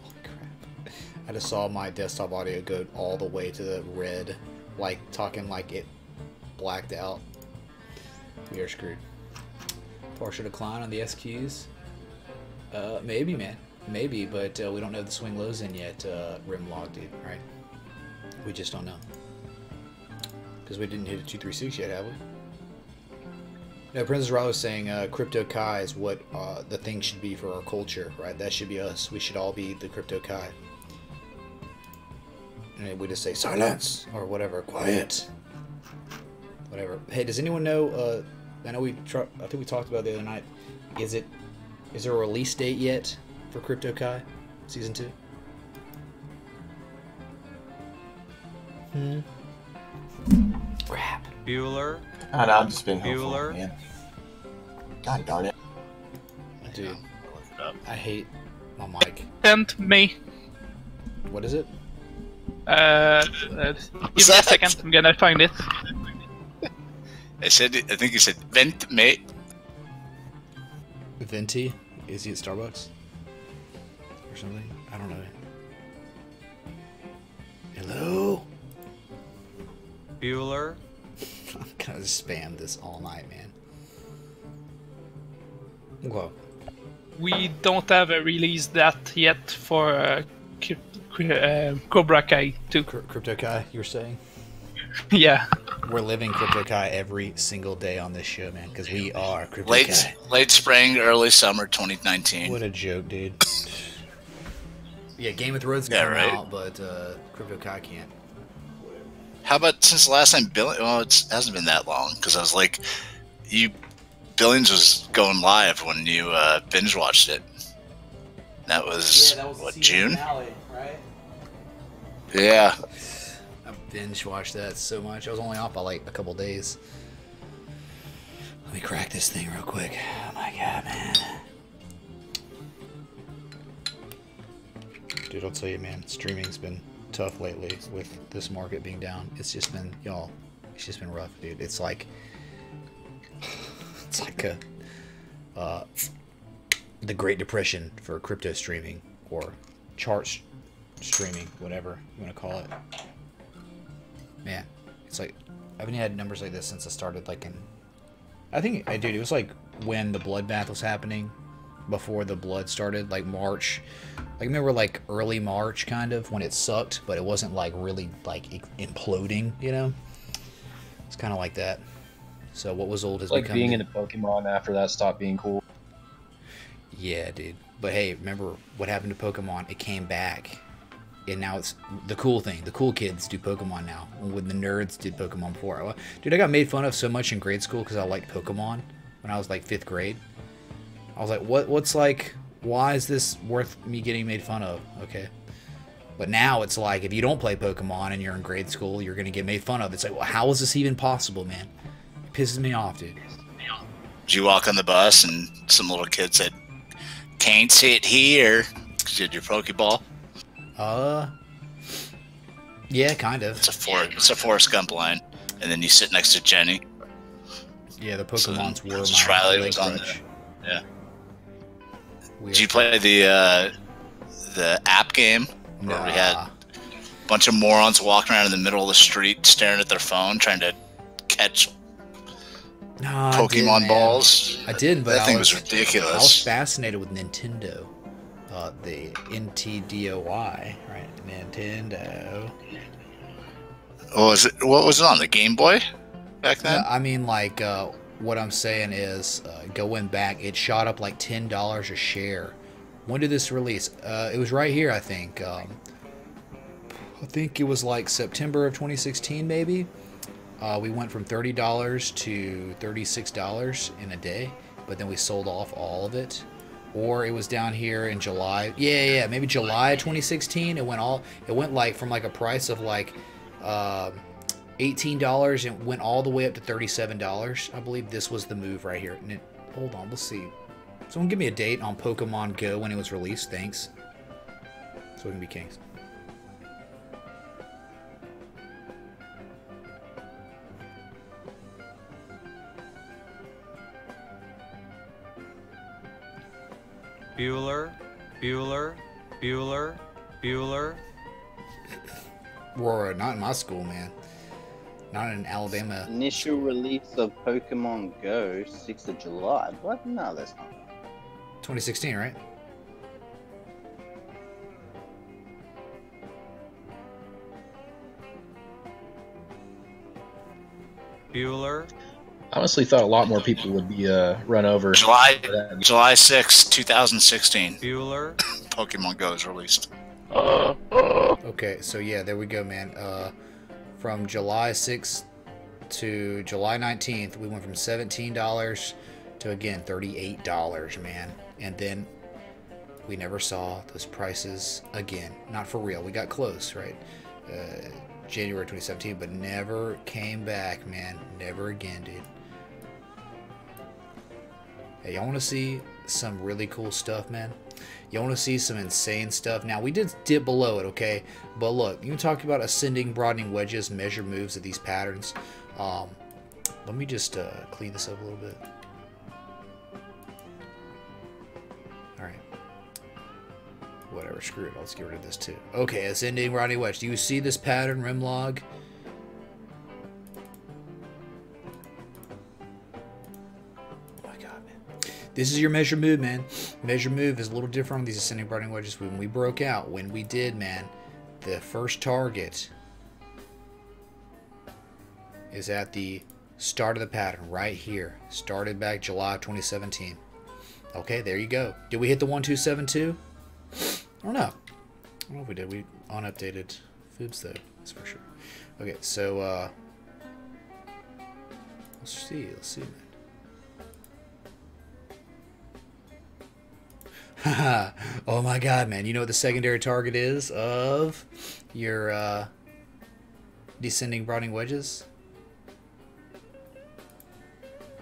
Holy crap. I just saw my desktop audio go all the way to the red, like talking like it blacked out. We are screwed. Partial decline on the SQs. Maybe, man. Maybe, but we don't know the swing lows in yet, Rimlog, dude, right? We just don't know. Because we didn't hit a 236 yet, have we? No, Princess Ra was saying Crypto Kai is what the thing should be for our culture, right? That should be us. We should all be the Crypto Kai. And we just say silence or whatever, quiet, whatever. Hey, does anyone know? I know I think we talked about it the other night. Is there a release date yet for Crypto Kai season 2? Crap.
Bueller.
I know, I'm just being hopeful,
Bueller.
man. God darn it.
Dude, I hate my mic.
10th May.
What is it?
Give me a second. I'm gonna find it.
I think you said vent, mate.
Venti? Is he at Starbucks? Or something? I don't know. Hello?
Bueller.
I'm gonna spam this all night, man. Whoa.
We don't have a release date yet for Cobra Kai 2.
Crypto Kai, you were saying?
Yeah.
We're living Crypto Kai every single day on this show, man, because we are Crypto Kai.
Late spring, early summer 2019.
What a joke, dude. Yeah, Game of Thrones
Yeah,
coming
right?
out, but Crypto Kai can't.
How about since the last time Billions? Well, it hasn't been that long because I was like, Billions was going live when you binge watched it. That was, what, June?
Finale, right?
Yeah.
I binge watched that so much. I was only off by like a couple days. Let me crack this thing real quick. Oh my god, man. Dude, I'll tell you, man, streaming's been tough lately with this market being down. It's just been, y'all, it's just been rough, dude. It's like the Great Depression for crypto streaming, or chart streaming, whatever you want to call it. Man, it's like I haven't had numbers like this since I started, like it was like when the bloodbath was happening, before the blood started, like March. Like, remember, like early March, kind of, when it sucked, but it wasn't like really like imploding, you know? It's kind of like that. So what was old has
Like
become
being
new.
into Pokemon after that stopped being cool.
Yeah, dude. But hey, remember what happened to Pokemon? It came back, and now it's the cool thing. The cool kids do Pokemon now, when the nerds did Pokemon before. Dude, I got made fun of so much in grade school because I liked Pokemon when I was like 5th grade. I was like, what's like, why is this worth me getting made fun of? Okay. But now it's like, if you don't play Pokemon and you're in grade school, you're going to get made fun of. It's like, well, how is this even possible, man? It pisses me off, dude.
Did you walk on the bus and some little kid said, "Can't sit here," because you had your Pokeball?
Yeah, kind of.
It's a Forrest Gump line. And then you sit next to Jenny.
Yeah, the Pokemons were my
Riley
leg
was on
crutch.
there. Yeah.
Weird.
Did you play the app game where we had a bunch of morons walking around in the middle of the street staring at their phone trying to catch Pokemon balls?
I did, but
that thing was ridiculous.
I was fascinated with Nintendo. The NTDOY, right? Nintendo.
What was it on, the Game Boy back then?
No, I mean, like, what I'm saying is, going back, it shot up like $10 a share. When did this release? It was right here, I think. I think it was like September of 2016, maybe. We went from $30 to $36 in a day, but then we sold off all of it. Or it was down here in July. Yeah, maybe July 2016. It went like from like a price of like $18 and went all the way up to $37. I believe this was the move right here. And hold on, we'll see. Someone give me a date on Pokemon Go when it was released. Thanks. So we can be kings.
Bueller, Bueller, Bueller, Bueller.
Roar, not in my school, man. Not in Alabama.
Initial release of Pokemon Go, 6th of July. What? No, that's not.
2016, right?
Bueller.
honestly thought a lot more people would be run over.
July 6, 2016.
Bueller.
Pokemon Go is released.
Okay, so yeah, there we go, man. From July 6th to July 19th, we went from $17 to, again, $38, man. And then we never saw those prices again. Not for real. We got close, right? January 2017, but never came back, man. Never again, dude. Hey, y'all want to see some really cool stuff, man? You want to see some insane stuff? Now, we did dip below it, okay? But look, you talk about ascending, broadening wedges, measure moves of these patterns. Let me just clean this up a little bit. Alright. Whatever, screw it. Let's get rid of this too. Okay, ascending, broadening wedge. Do you see this pattern, rim log? This is your measure move, man. Measure move is a little different on these ascending broadening wedges. When we broke out, when we did, man, the first target is at the start of the pattern right here. Started back July 2017. Okay, there you go. Did we hit the 1272? I don't know. I don't know if we did. We unupdated fibs though. That's for sure. Okay, so let's see, man. Oh my god, man. You know what the secondary target is of your descending broadening wedges?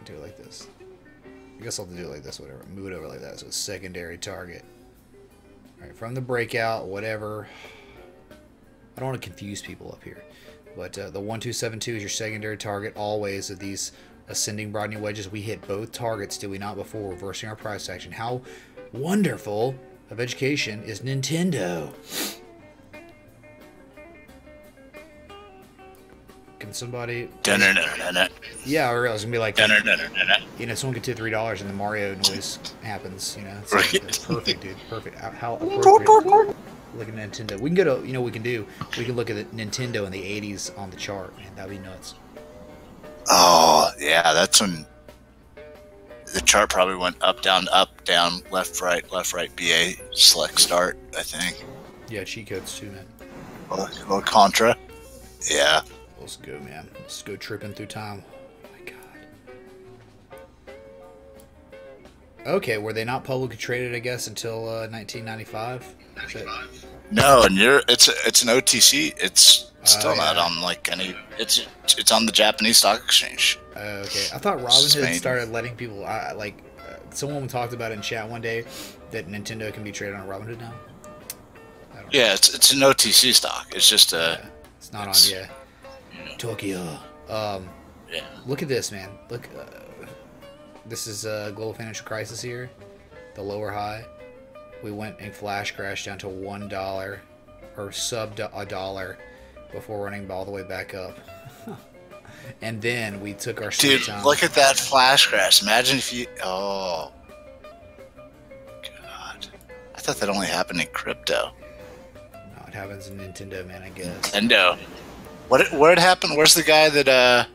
Do it like this. I guess I'll do it like this, whatever. Move it over like that. So it's secondary target. Alright, from the breakout, whatever. I don't want to confuse people up here. But the 1272 is your secondary target always of these ascending broadening wedges. We hit both targets, did we not, before reversing our price action? How wonderful of education is Nintendo. Can somebody... Yeah, or I was gonna be like, you know, someone could tip $3 and the Mario noise happens, you know. It's perfect, dude. Perfect. How appropriate. Look at Nintendo. We can go to, you know what we can do? We can look at the Nintendo in the 80s on the chart, man. That'd be nuts.
Oh, yeah, that's when the chart probably went up, down, left, right, BA, select, start, I think.
Yeah, cheat codes too, man.
A little Contra. Yeah.
Let's go, man. Let's go tripping through time. Oh my god. Okay, were they not publicly traded, I guess, until 1995?
No, and it's an OTC. It's still not on like any. It's on the Japanese stock exchange.
Okay, I thought Robinhood started letting people someone talked about it in chat one day that Nintendo can be traded on Robinhood now.
Yeah, it's an OTC stock. It's just
it's not on. Yeah, Tokyo.
Yeah.
Look at this, man. Look, this is global financial crisis here. The lower high. We went and flash crashed down to $1 or sub $1 before running all the way back up. And then we took our
sweet time. Look at that flash crash. Imagine if you... Oh. God. I thought that only happened in crypto.
No, it happens in Nintendo, man, I guess.
Nintendo. Where'd it happen? Where's the guy that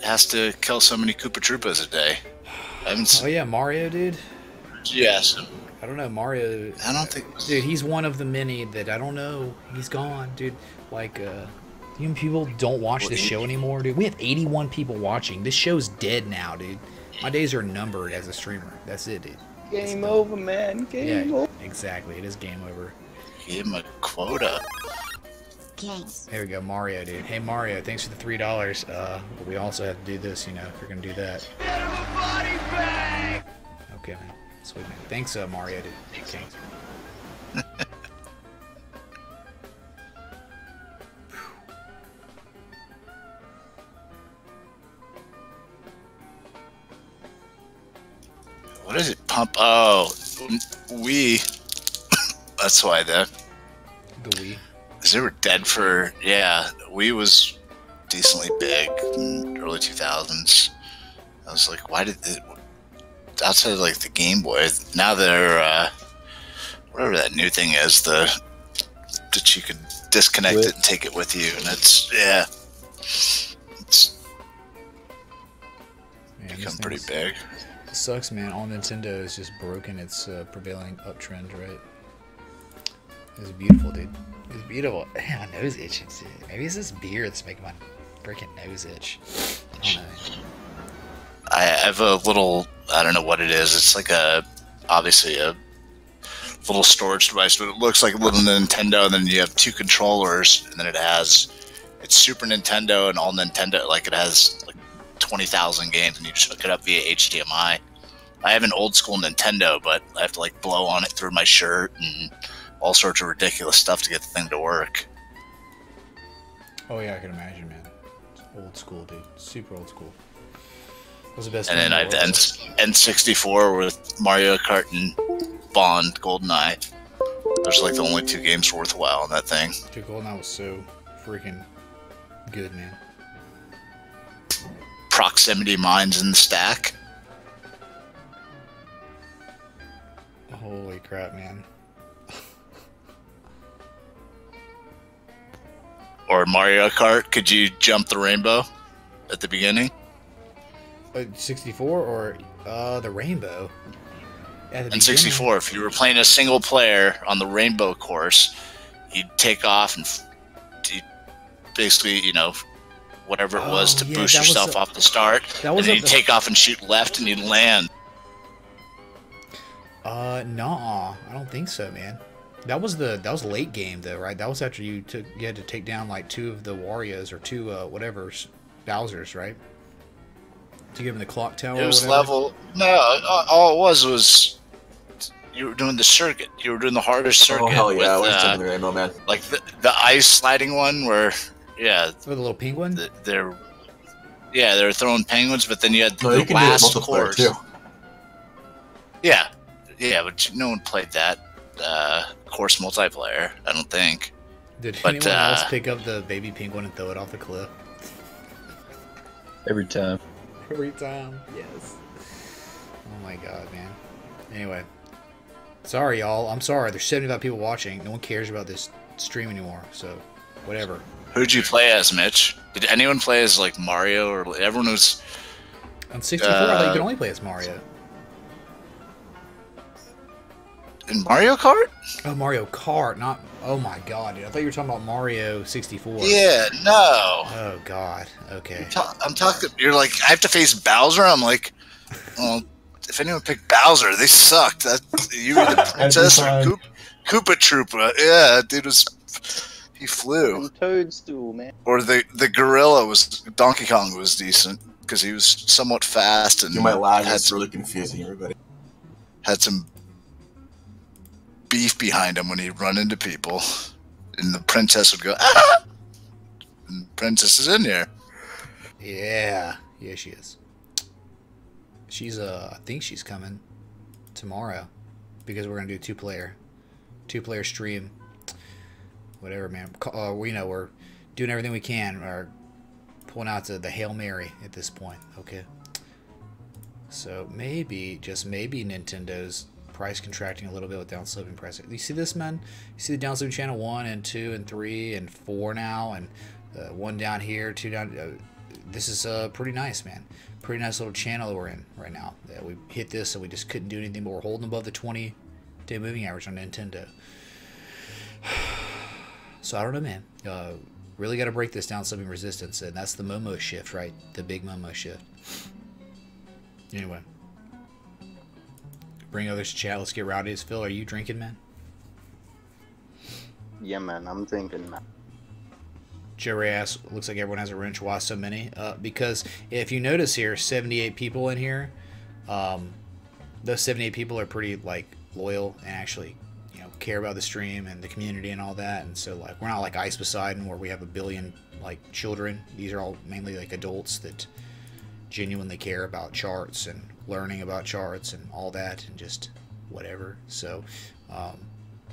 has to kill so many Koopa Troopas a day?
Oh, yeah, Mario, dude?
Yes.
I don't know, Mario.
I don't think...
Dude, he's one of the many that I don't know. He's gone, dude. Like, you know, people don't watch this show anymore, dude. We have 81 people watching. This show's dead now, dude. My days are numbered as a streamer. That's it, dude.
Game over, man. Game over.
Exactly. It is game over.
Give him a quota.
Games.
There we go, Mario, dude. Hey, Mario, thanks for the $3. But we also have to do this, you know, if you're going to do that. Okay, man. Sweet, man. Thanks, Mario, dude. Thanks.
What is it? Pump. Oh, that's why the
Wii.
Because they were dead for, Wii was decently big in early 2000s. I was like, why did it, outside of like the Game Boy, now they're, whatever that new thing is, that you could disconnect it and take it with you, and it's
This
become pretty
thing's-
big.
It sucks, man. All Nintendo is just broken its prevailing uptrend, right? It's beautiful, dude. It's beautiful. My nose itches. Maybe it's this beer that's making my freaking nose itch. I don't know.
I have a little, I don't know what it is. It's like obviously a little storage device, but it looks like a little Nintendo, and then you have 2 controllers, and then it's Super Nintendo and all Nintendo, like it has like 20,000 games, and you just hook it up via HDMI. I have an old school Nintendo, but I have to like blow on it through my shirt and all sorts of ridiculous stuff to get the thing to work.
Oh yeah, I can imagine, man. It's old school, dude. Super old school. It was the best.
And then I have the N64 with Mario Kart and Bond, GoldenEye. Those are like the only 2 games worthwhile on that thing.
Dude, GoldenEye was so freaking good, man.
Proximity mines in the stack.
Holy crap, man.
Or Mario Kart, could you jump the rainbow at the beginning?
64 or the rainbow? At the
In 64, if you were playing a single player on the rainbow course, you'd take off and you'd basically, you know, whatever it was to boost yourself off the start. And then you'd take off and shoot left and you'd land.
Nah, I don't think so, man. That was late game though, right? That was after you had to take down like 2 of the Warriors or 2 whatever Bowsers, right? To give him the clock tower.
It was level. No, all it was you were doing the circuit. You were doing the hardest circuit.
Oh hell yeah! I
with,
was jumping the rainbow, man.
Like the ice sliding one, where
with a little penguin.
They were throwing penguins, but then you had
No,
the
you can
last
do it multiplayer
course.
too.
Yeah, but no one played that course multiplayer. I don't think.
Did anyone else pick up the baby penguin and throw it off the cliff?
Every time.
Every time, yes. Oh my god, man. Anyway, sorry y'all. I'm sorry. There's 75 people watching. No one cares about this stream anymore. So, whatever.
Who'd you play as, Mitch? Did anyone play as like Mario, or everyone was?
On 64, I thought you could only play as Mario.
In Mario Kart?
Oh, Mario Kart, not. Oh my god, dude. I thought you were talking about Mario 64.
Yeah, no.
Oh god. Okay.
I'm talking. You're like, I have to face Bowser. I'm like, well, if anyone picked Bowser, they sucked. You were the princess or Koopa Troopa. Yeah, dude he flew.
And Toadstool, man.
Or the gorilla Donkey Kong was decent because he was somewhat fast and
You might lag. It's really confusing everybody.
had some beef behind him when he'd run into people, and the princess would go, ah! And the princess is in here.
Yeah, she is. She's I think she's coming tomorrow because we're gonna do two player stream. Whatever, man. We're doing everything we can. Or pulling out the Hail Mary at this point. Okay. So maybe, just maybe, Nintendo's price contracting a little bit with downslipping price. You see this, man? You see the downslipping channel 1 and 2 and 3 and 4 now, and 1 down here, 2 down. This is pretty nice, man. Pretty nice little channel we're in right now. We hit this and we just couldn't do anything, but we're holding above the 20-day moving average on Nintendo. So I don't know, man. Really got to break this downslipping resistance, and that's the Momo shift, right? The big Momo shift. Anyway, bring others to chat. Let's get rowdy. Phil, are you drinking, man?
Yeah, man, I'm drinking, man.
Jerry asks, looks like everyone has a wrench. Why so many? Because if you notice here, 78 people in here. Those 78 people are pretty loyal and actually, care about the stream and the community and all that. And so we're not like Ice Poseidon where we have 1 billion children. These are all mainly adults that genuinely care about charts and learning about charts and all that and just whatever. So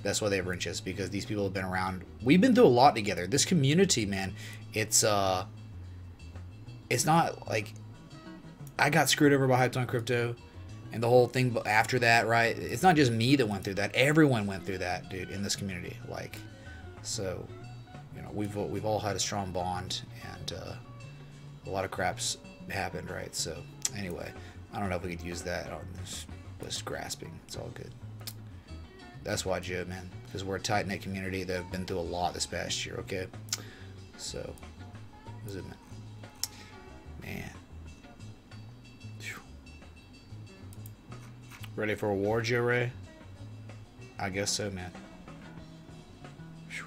that's why they have wrenches, because these people have been around. We've been through a lot together. This community, man, it's not like I got screwed over by Hyped on Crypto and the whole thing after that, right? It's not just me that went through that. Everyone went through that, dude, in this community. So, we've all had a strong bond, and a lot of crap's happened, right? So Anyway, I don't know if we could use that on this list grasping. It's all good. That's why, Joe, man, because we're a tight-knit community that have been through a lot this past year, okay? So, what is it, man? Whew. Ready for a war, Joe Ray? I guess so, man. Whew.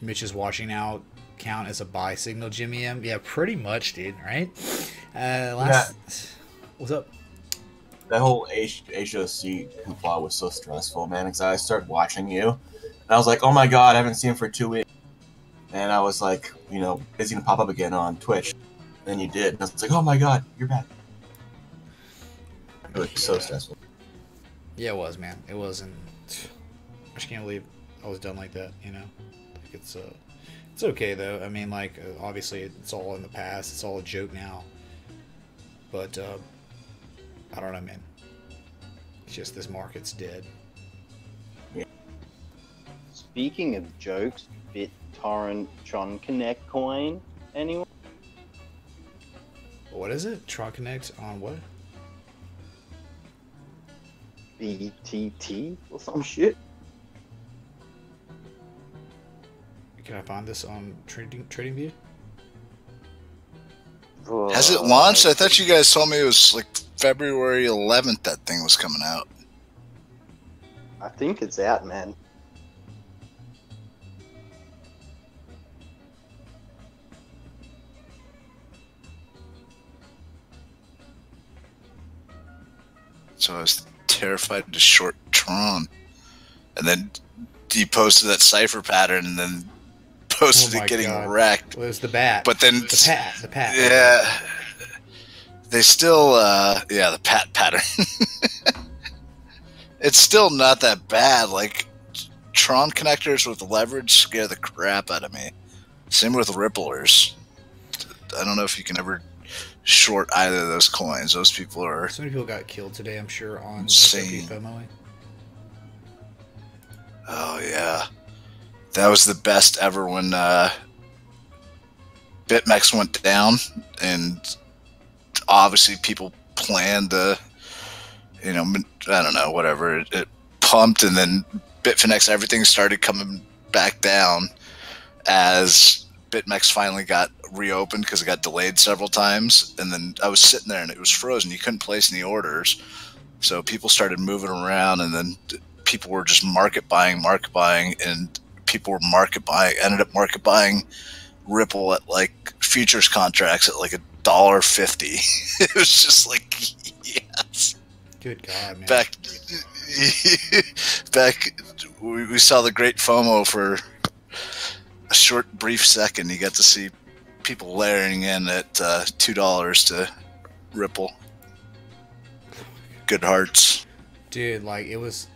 Mitch is watching now. Count as a buy signal, Jimmy M? Yeah, pretty much, dude, right? What's up?
That whole HOC hoopla was so stressful, man, because I started watching you, and I was like, oh my god, I haven't seen him for 2 weeks. And I was like, you know, is he going to pop up again on Twitch? And you did. And I was like, oh my god, you're back. It was so stressful.
Yeah, it was, man. It was, and I just can't believe I was done like that, you know? Like, it's okay, though. I mean, like, obviously, it's all in the past. It's all a joke now. But, I don't know, man. It's just this market's dead.
Speaking of jokes, BitTorrent Tron Connect coin, anyone?
What is it? Tron Connect on what?
BTT or some shit?
Can I find this on TradingView?
Has it launched? I thought you guys told me it was like February 11th that thing was coming out.
I think it's out, man.
So I was terrified to short Tron. And then you posted that cipher pattern and then posted it getting wrecked.
Well, it was the bat.
But then
the pat.
Yeah. They still the pat pattern. It's still not that bad. Like Tron connectors with leverage scare the crap out of me. Same with Ripplers. I don't know if you can ever short either of those coins. Those people are
so many people got killed today, I'm sure, on
insane.
FOMOing.
Oh yeah. That was the best ever when BitMEX went down, and obviously people planned to, I don't know, whatever. It pumped, and then Bitfinex, everything started coming back down as BitMEX finally got reopened because it got delayed several times. And then I was sitting there and it was frozen. You couldn't place any orders. So people started moving around, and then people were just market buying, and people were ended up market buying Ripple at like futures contracts at like $1.50. It was just like, yes.
Good God, man.
Back, we saw the great FOMO for a short, brief second. You got to see people layering in at $2 to Ripple. Good hearts.
Dude, like, it was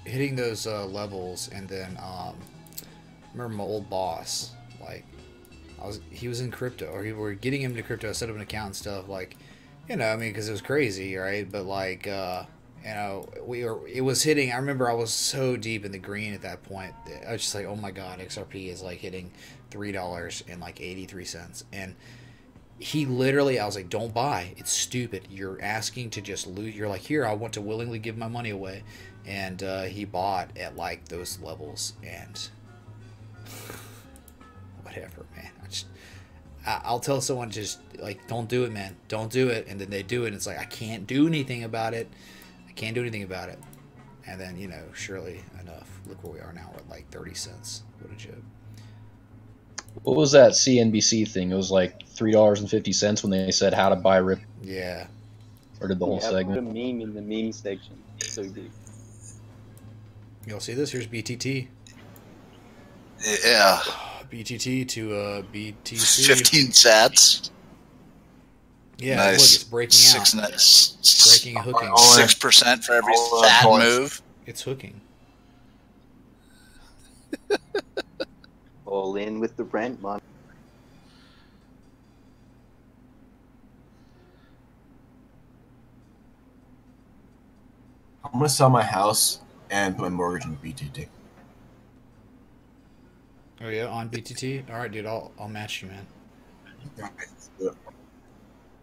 hitting those levels, and then I remember my old boss, like, he was in crypto, or we were getting him to crypto. I set up an account and stuff, like, because it was crazy, right? But like, it was hitting. I remember I was so deep in the green at that point. I was just like, oh my god, XRP is like hitting $3 and like 83 cents, and he literally, I was like, don't buy. It's stupid. You're asking to just lose. You're like, here, I want to willingly give my money away. And he bought at like those levels, and whatever, man. I'll tell someone, just like, don't do it, man. Don't do it. And then they do it, and it's like, I can't do anything about it. And then, surely enough, look where we are now. We're at like 30 cents. What a joke.
What was that CNBC thing? It was like $3.50 when they said how to buy Rip.
Yeah.
Or did the whole segment?
Put a meme in the meme section. So good.
Y'all see this? Here's BTT.
Yeah.
BTT to BTC.
15 sats.
Yeah,
nice.
Look, it's breaking out. Breaking and hooking.
6% for every fat move.
It's hooking.
All in with the rent money.
I'm gonna sell my house and put my mortgage in BTT.
Oh yeah, on BTT. All right, dude. I'll match you, man.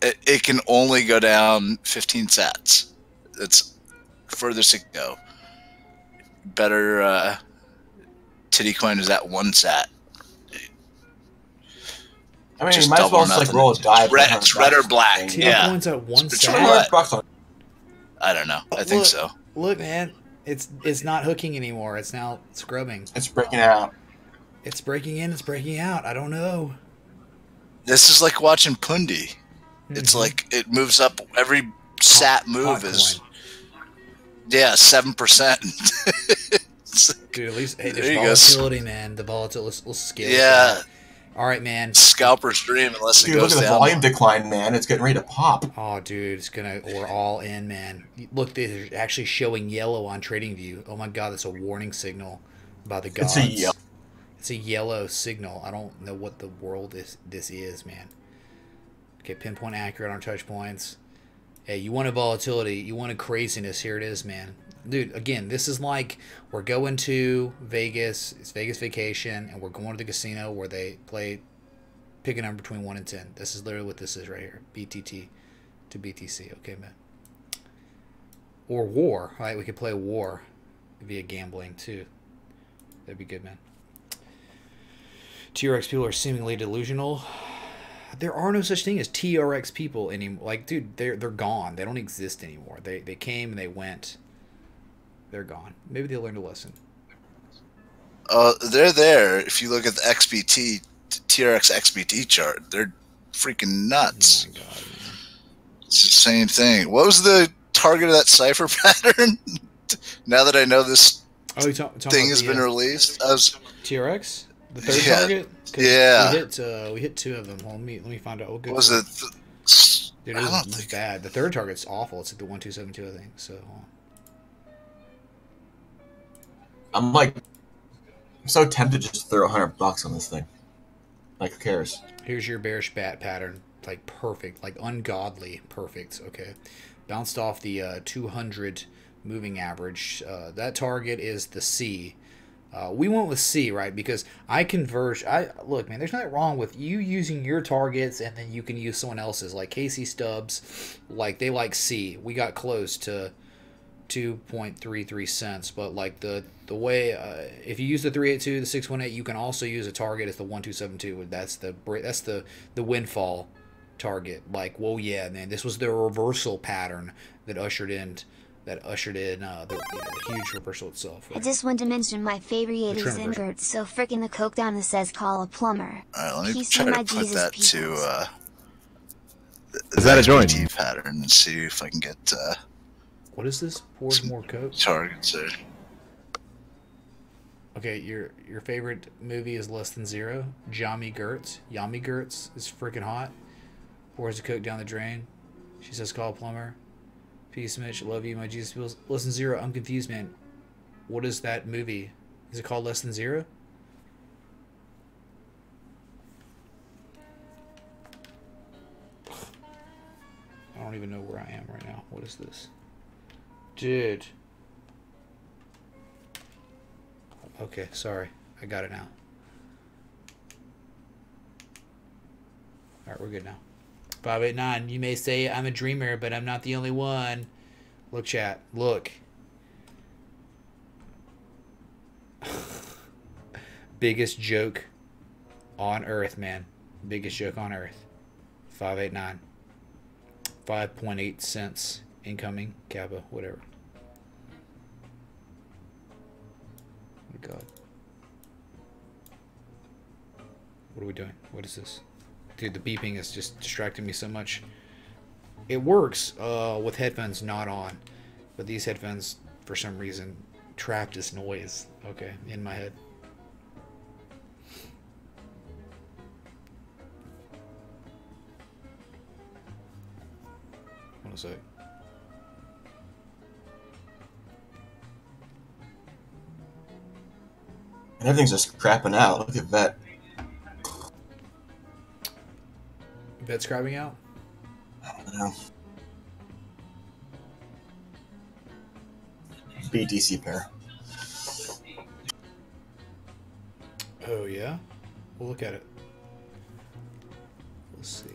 It can only go down 15 sats. It's furthest it can go. Better titty coin is at 1 sat.
I mean,
Just
you might as
double
well
or
just like
nothing.
roll a die.
It's red or black.
Titty
Yeah.
coins at 1
It's
sat.
red.
$200
I don't know. I think
Look,
so.
Look, man. It's not hooking anymore. It's now scrubbing.
It's breaking out.
It's breaking in. It's breaking out. I don't know.
This is like watching Pundi. It's like it moves up every sat move is. Yeah, 7%.
Dude, at least hey,
There
there's
you go.
volatility, man. The volatility. Let's scale.
Yeah.
All right, man.
Scalper's dream unless it
Dude, look
goes
at the
down.
volume decline, man. It's getting ready to pop.
Oh, dude, we're all in, man. Look, they're actually showing yellow on TradingView. Oh my God, that's a warning signal by the gods. It's a yellow signal. I don't know what the world this is, man. Okay, pinpoint accurate on touch points. Hey, you want a volatility, you want a craziness, here it is, man. Dude, again, this is like we're going to Vegas, it's Vegas vacation, and we're going to the casino where they pick a number between 1 and 10. This is literally what this is right here. BTT to BTC, okay, man. Or war, right? We could play war via gambling, too. That'd be good, man. TRX people are seemingly delusional. There are no such thing as TRX people anymore. Like, dude, they're gone. They don't exist anymore. They came and they went. They're gone. Maybe they learned a lesson.
They're there. If you look at the XBT TRX XBT chart, they're freaking nuts.
Oh my God, man.
It's the same thing. What was the target of that cipher pattern? Now that I know this thing has been released, I was
TRX, the third target.
Yeah,
we hit 2 of them. Well, let me find out. What
was it?
Dude, it was bad. The third target's awful. It's like the 1272, I think. So.
I'm so tempted to just throw $100 on this thing. Like, who cares?
Here's your bearish bat pattern. Like, perfect. Like, ungodly perfect. Okay. Bounced off the 200 moving average. That target is the C. We went with C, right? Because I converge. Look, man, there's nothing wrong with you using your targets and then you can use someone else's. Like Casey Stubbs, like, they like C. We got close to 2.33 cents, but like the way if you use the 382, the 618, you can also use a target as the 1272. That's the windfall target. Like, whoa, yeah, man, this was the reversal pattern that ushered in the huge reversal itself. Right?
I just want to mention my favorite 80's inverts, so frickin' the coke down that says call a plumber.
All right, let me
Peace
try
to
to
my
put
Jesus
that
peoples.
to
Is that a join?
XBT pattern and see if I can get
What is this? Pours more coke.
targets there.
Okay, your favorite movie is Less Than Zero. Yami Gertz is freaking hot. Pours the coke down the drain. She says call a plumber. Peace, Mitch. Love you, my Jesus peoples. Less Than Zero. I'm confused, man. What is that movie? Is it called Less Than Zero? I don't even know where I am right now. What is this? Dude. Okay, sorry. I got it now. Alright, we're good now. 589, you may say I'm a dreamer, but I'm not the only one. Look, chat. Look. Biggest joke on earth, man. Biggest joke on earth. 589. 5.8 cents incoming. Kappa, whatever. Oh my God. What are we doing? What is this? Dude, the beeping is just distracting me so much. It works with headphones not on, but these headphones, for some reason, trap this noise. Okay, in my head. One sec.
And everything's just crapping out. Look at that.
Bet scribing out?
I don't know. BTC pair.
Oh, yeah? We'll look at it. Let's see.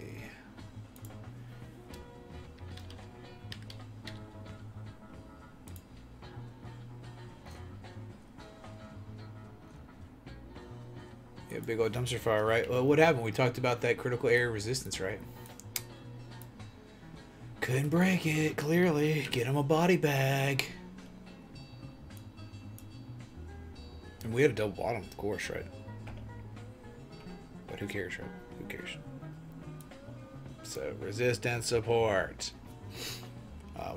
Yeah, big old dumpster fire, right? Well, what happened? We talked about that critical area resistance, right? Couldn't break it, clearly. Get him a body bag. And we had a double bottom, of course, right? But who cares, right? Who cares? So, resistance support.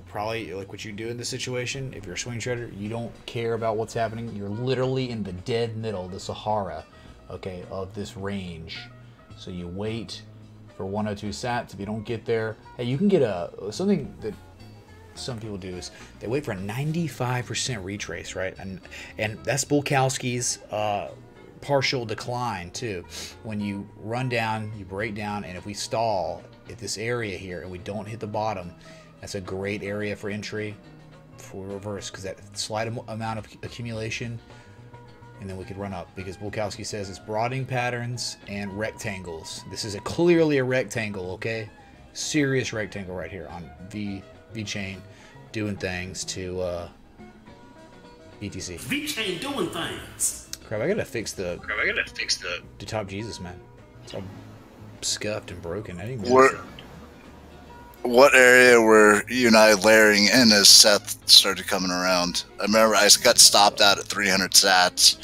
Probably, like what you do in this situation, if you're a swing trader, you don't care about what's happening. You're literally in the dead middle, the Sahara, okay, of this range. So you wait for 102 sats. If you don't get there, hey, you can get something that some people do is they wait for a 95% retrace, right? And that's Bulkowski's partial decline too. When you run down, you break down, and if we stall at this area here and we don't hit the bottom, that's a great area for entry for reverse, because that slight amount of accumulation, and then we could run up, because Bulkowski says it's broadening patterns and rectangles. This is clearly a rectangle, okay? Serious rectangle right here on V chain doing things to BTC.
V chain doing things.
Crap, I gotta fix the top Jesus, man. It's all scuffed and broken. I didn't even notice that.
What area were you and I layering in as Seth started coming around? I remember I got stopped out at 300 sats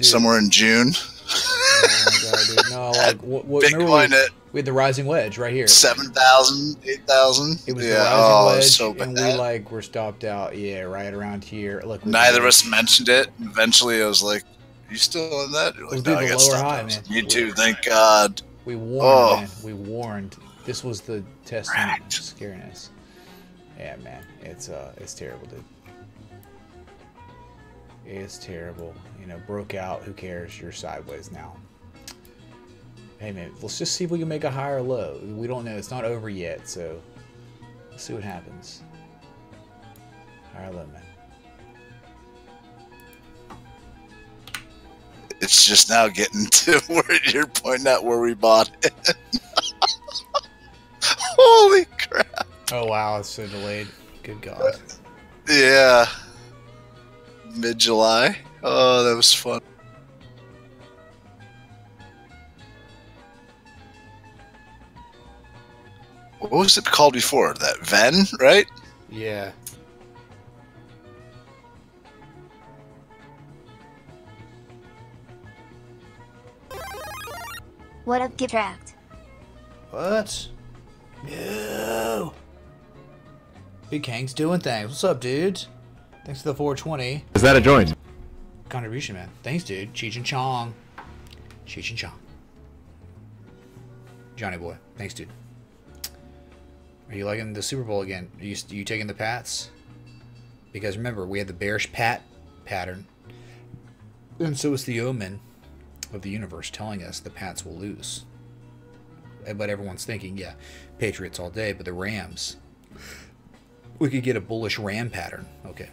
somewhere in June.
Oh my god, dude. No, like what
Bitcoin
we had the rising wedge right here.
7,000, 8,000.
It was the rising wedge,
so
and we were stopped out. Yeah, right around here. Look,
neither of us mentioned it. Eventually, I was like, "You still in that?" You're like,
no, I got stopped
high,
out. Man.
Me too. Thank God.
We warned, man. We warned. This was the testament of scariness. Yeah, man. It's terrible, dude. It's terrible. You know, broke out. Who cares? You're sideways now. Hey, man. Let's just see if we can make a higher low. We don't know. It's not over yet, so let's see what happens. Higher low, man.
It's just now getting to where you're pointing out where we bought it. Holy crap.
Oh, wow. It's so delayed. Good God.
Yeah. Mid-July. Oh, that was fun. What was it called before? That Ven, right?
Yeah.
What up, get tracked?
What? No. Big Kang's doing things. What's up, dude? Thanks for the 420.
Is that a joint?
Contribution, man. Thanks, dude. Cheech and Chong. Cheech and Chong. Johnny boy. Thanks, dude. Are you liking the Super Bowl again? Are you taking the Pats? Because remember, we had the bearish Pat pattern. And so is the omen of the universe telling us the Pats will lose. But everyone's thinking, yeah, Patriots all day, but the Rams. We could get a bullish Ram pattern. Okay.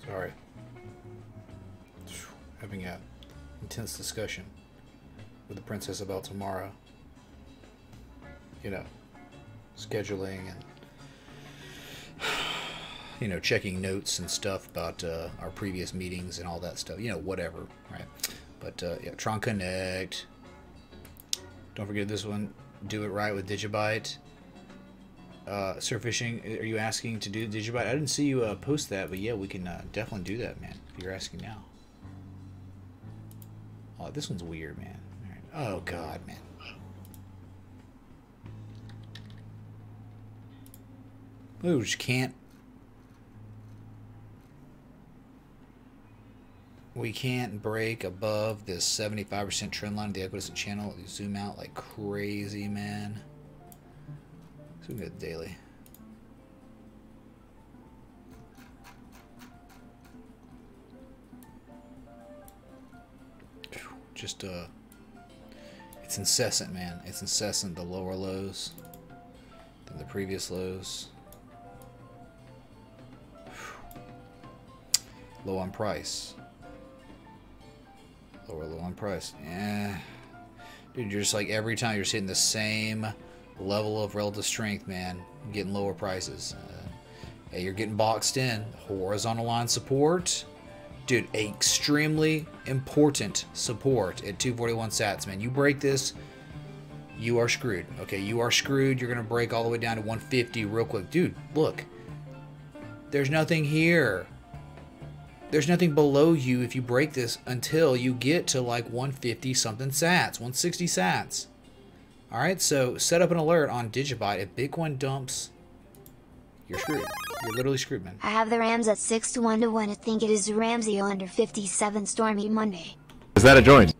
Sorry. Having a intense discussion with the princess about tomorrow. You know, scheduling and, you know, checking notes and stuff about our previous meetings and all that stuff. You know, whatever, right? But, yeah, Tron Connect. Don't forget this one. Do it right with Digibyte. Surf fishing, are you asking to do Digibyte? I didn't see you post that, but yeah, we can definitely do that, man, if you're asking now. Oh, this one's weird, man. All right. Oh, God, man. We just can't. We can't break above this 75% trend line of the equidistant channel. Zoom out like crazy, man. So we go daily. Just it's incessant, man. It's incessant. The lower lows than the previous lows. Low on price. Low on price. Yeah. Dude, you're just like every time you're hitting the same level of relative strength, man. You're getting lower prices. Hey, you're getting boxed in. Horizontal line support. Dude, extremely important support at 241 sats, man. You break this, you are screwed. Okay, you are screwed. You're going to break all the way down to 150 real quick. Dude, look. There's nothing here. There's nothing below you if you break this until you get to like 150 something sats, 160 sats. Alright, so set up an alert on Digibyte. If Bitcoin dumps, you're screwed. You're literally screwed, man.
I have the Rams at 6 to 1 to 1. I think it is Ramsey under 57 stormy Monday.
Is that a joint?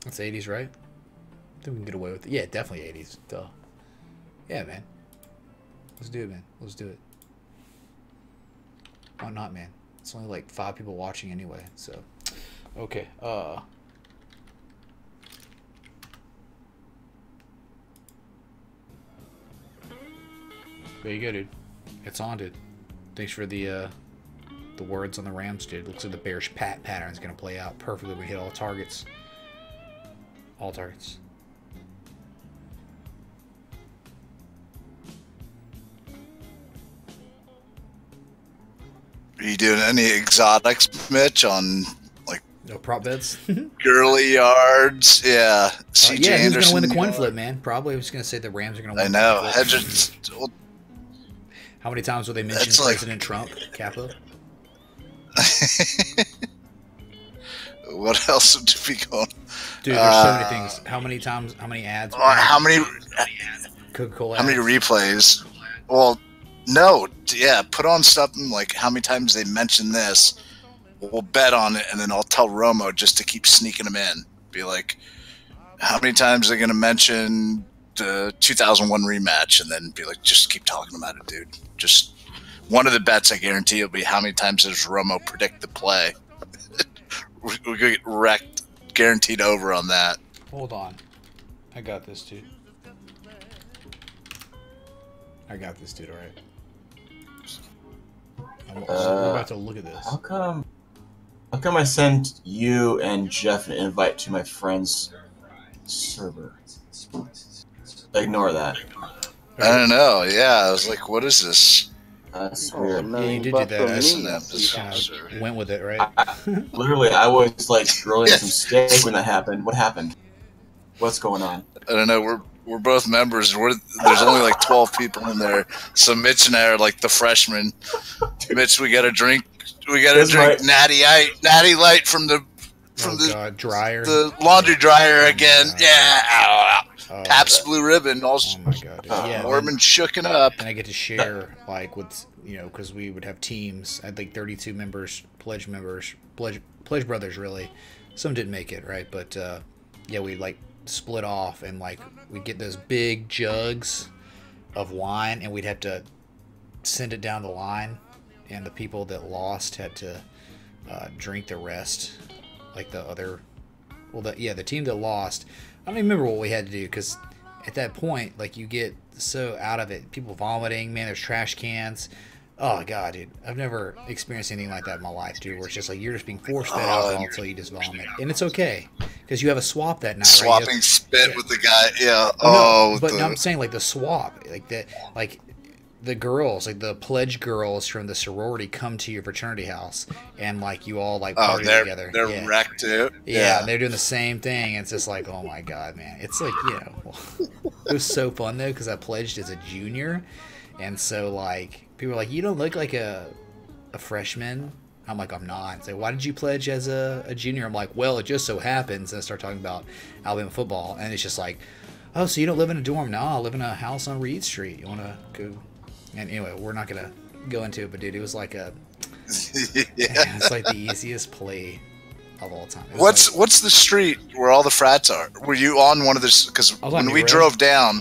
That's 80s, right? I think we can get away with it. Yeah, definitely 80s. Duh. Yeah, man. Let's do it, man. Let's do it. Why not, man? It's only like 5 people watching anyway, so. Okay, there you go, dude. It's on, dude. Thanks for the words on the Rams, dude. Looks like the bearish pattern is going to play out perfectly. We hit all targets. All targets.
Are you doing any exotics, Mitch, on like
no prop bets?
Gurley yards? Yeah. CJ
yeah, who's
Anderson.
going to win the coin flip, man? Probably. I was going to say the Rams are going to win.
I know.
The coin flip. How many times will they mention President Trump, Capo?
What else would be going?
Dude, there's so many things. How many times? How many ads?
How many?
Coca-Cola.
How many replays? Well, no. Yeah, put on something like how many times they mention this. We'll bet on it, and then I'll tell Romo just to keep sneaking them in. Be like, how many times are they going to mention the 2001 rematch, and then be like, just keep talking about it, dude. Just one of the bets I guarantee will be how many times does Romo predict the play. We're going to get wrecked, guaranteed over on that.
Hold on. I got this, dude. I got this, dude, alright. We're about to look at this.
How come I sent you and Jeff an invite to my friend's server? Ignore that.
I don't know. Yeah, I was like, what is this?
That's weird.
Yeah, you did do that. I went with it, right?
Literally, I was like grilling some steak when that happened. What happened? What's going on?
I don't know. We're both members. There's only like 12 people in there. So Mitch and I are like the freshmen. Mitch, we got to drink. We got to drink Natty Light from the
dryer,
the laundry dryer again. Yeah. Pabst Blue Ribbon. Also,
oh my god, dude. Yeah,
Mormon shooken up.
And I get to share like with because we would have teams. I had like 32 members, pledge brothers. Really, some didn't make it, right? But yeah, we like split off and like we'd get those big jugs of wine, and we'd have to send it down the line, and the people that lost had to drink the rest, like the other. Well, the team that lost. I don't even remember what we had to do because at that point, like, you get so out of it. People vomiting, man, there's trash cans. Oh, God, dude. I've never experienced anything like that in my life, dude, where it's just like you're just being forced fed alcohol until you just vomit. And it's okay because you have a swap that night, right?
Swapping spit with the guy, yeah.
No, I'm saying, like, the swap. Like the girls, like the pledge girls from the sorority come to your fraternity house and like you all like party together.
They're wrecked too.
Yeah, and they're doing the same thing. And it's just like, oh my god, man. It's like, it was so fun though because I pledged as a junior, and so like people are like, you don't look like a freshman. I'm like, I'm not. It's like, why did you pledge as a junior? I'm like, well, it just so happens. And I start talking about Alabama football, and it's just like, oh, so you don't live in a dorm? No, I live in a house on Reed Street. You want to go? And anyway, we're not going to go into it, but dude, it was like it's like the easiest play of all time.
What's the street where all the frats are? Were you on one of the, because when we drove down,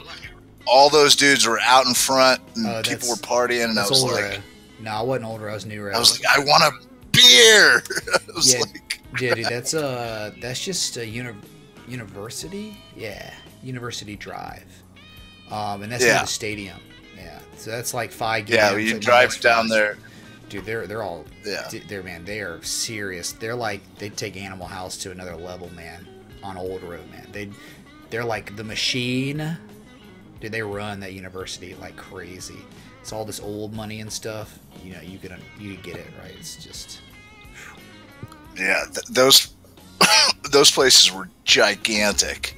all those dudes were out in front and people were partying, and I was like,
no, I wasn't older. I was newer.
I was like, I want a beer. I was like,
Yeah, dude, that's just a university. Yeah, University Drive. And that's near the stadium. Yeah, so that's like 5 games.
Yeah, you drive down there.
Dude, they're all
Yeah.
They are serious. They're like they take Animal House to another level, man. On Old Road, man. They're like the machine. Dude, they run that university like crazy. It's all this old money and stuff. You know, you could get it right. It's just
Yeah, those places were gigantic.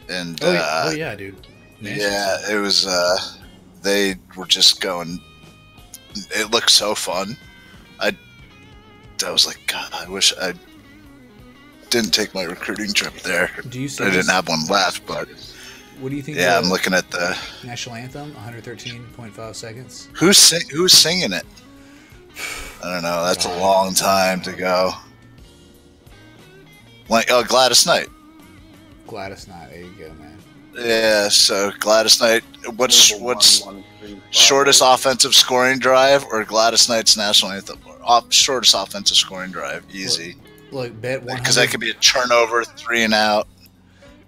And
oh yeah, dude.
Yeah, it was. They were just going. It looked so fun. I was like, God, I wish I didn't take my recruiting trip there.
Do you?
I didn't have one left, but.
What do you think?
Yeah, I'm looking at the
national anthem. 113.5 seconds.
Who's singing it? I don't know. That's a long time to go. Like Gladys Knight.
Gladys Knight. There you go, man.
Yeah. So Gladys Knight. What's shortest offensive scoring drive or Gladys Knight's national anthem? Shortest offensive scoring drive. Easy.
Look, bet 100.
Because that could be a turnover, 3 and out.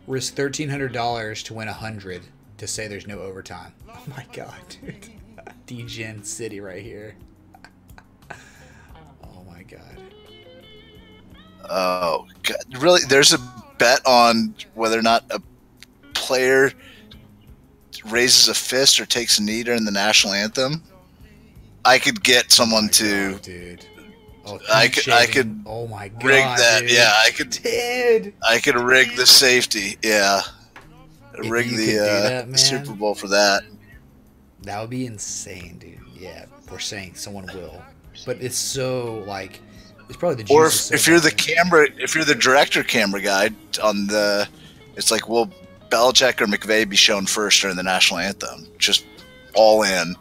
Risk $1,300 to win 100 to say there's no overtime. Oh my god, dude. D-Gen City right here. Oh my god.
Oh, God. Really? There's a bet on whether or not a player raises a fist or takes a knee during the national anthem? I could get someone to...
God, dude. Oh,
I could
oh my god,
rig that.
dude.
Yeah, I could.
Dude.
I could rig the safety. Yeah,
If
rig
you
the
could do that, man,
Super Bowl for that.
That would be insane, dude. Yeah, we're saying someone will, but it's so like it's probably the.
Or
juice
if you're the camera, if you're the director camera guy on the, it's like, will Belichick or McVay be shown first during the national anthem? Just all in.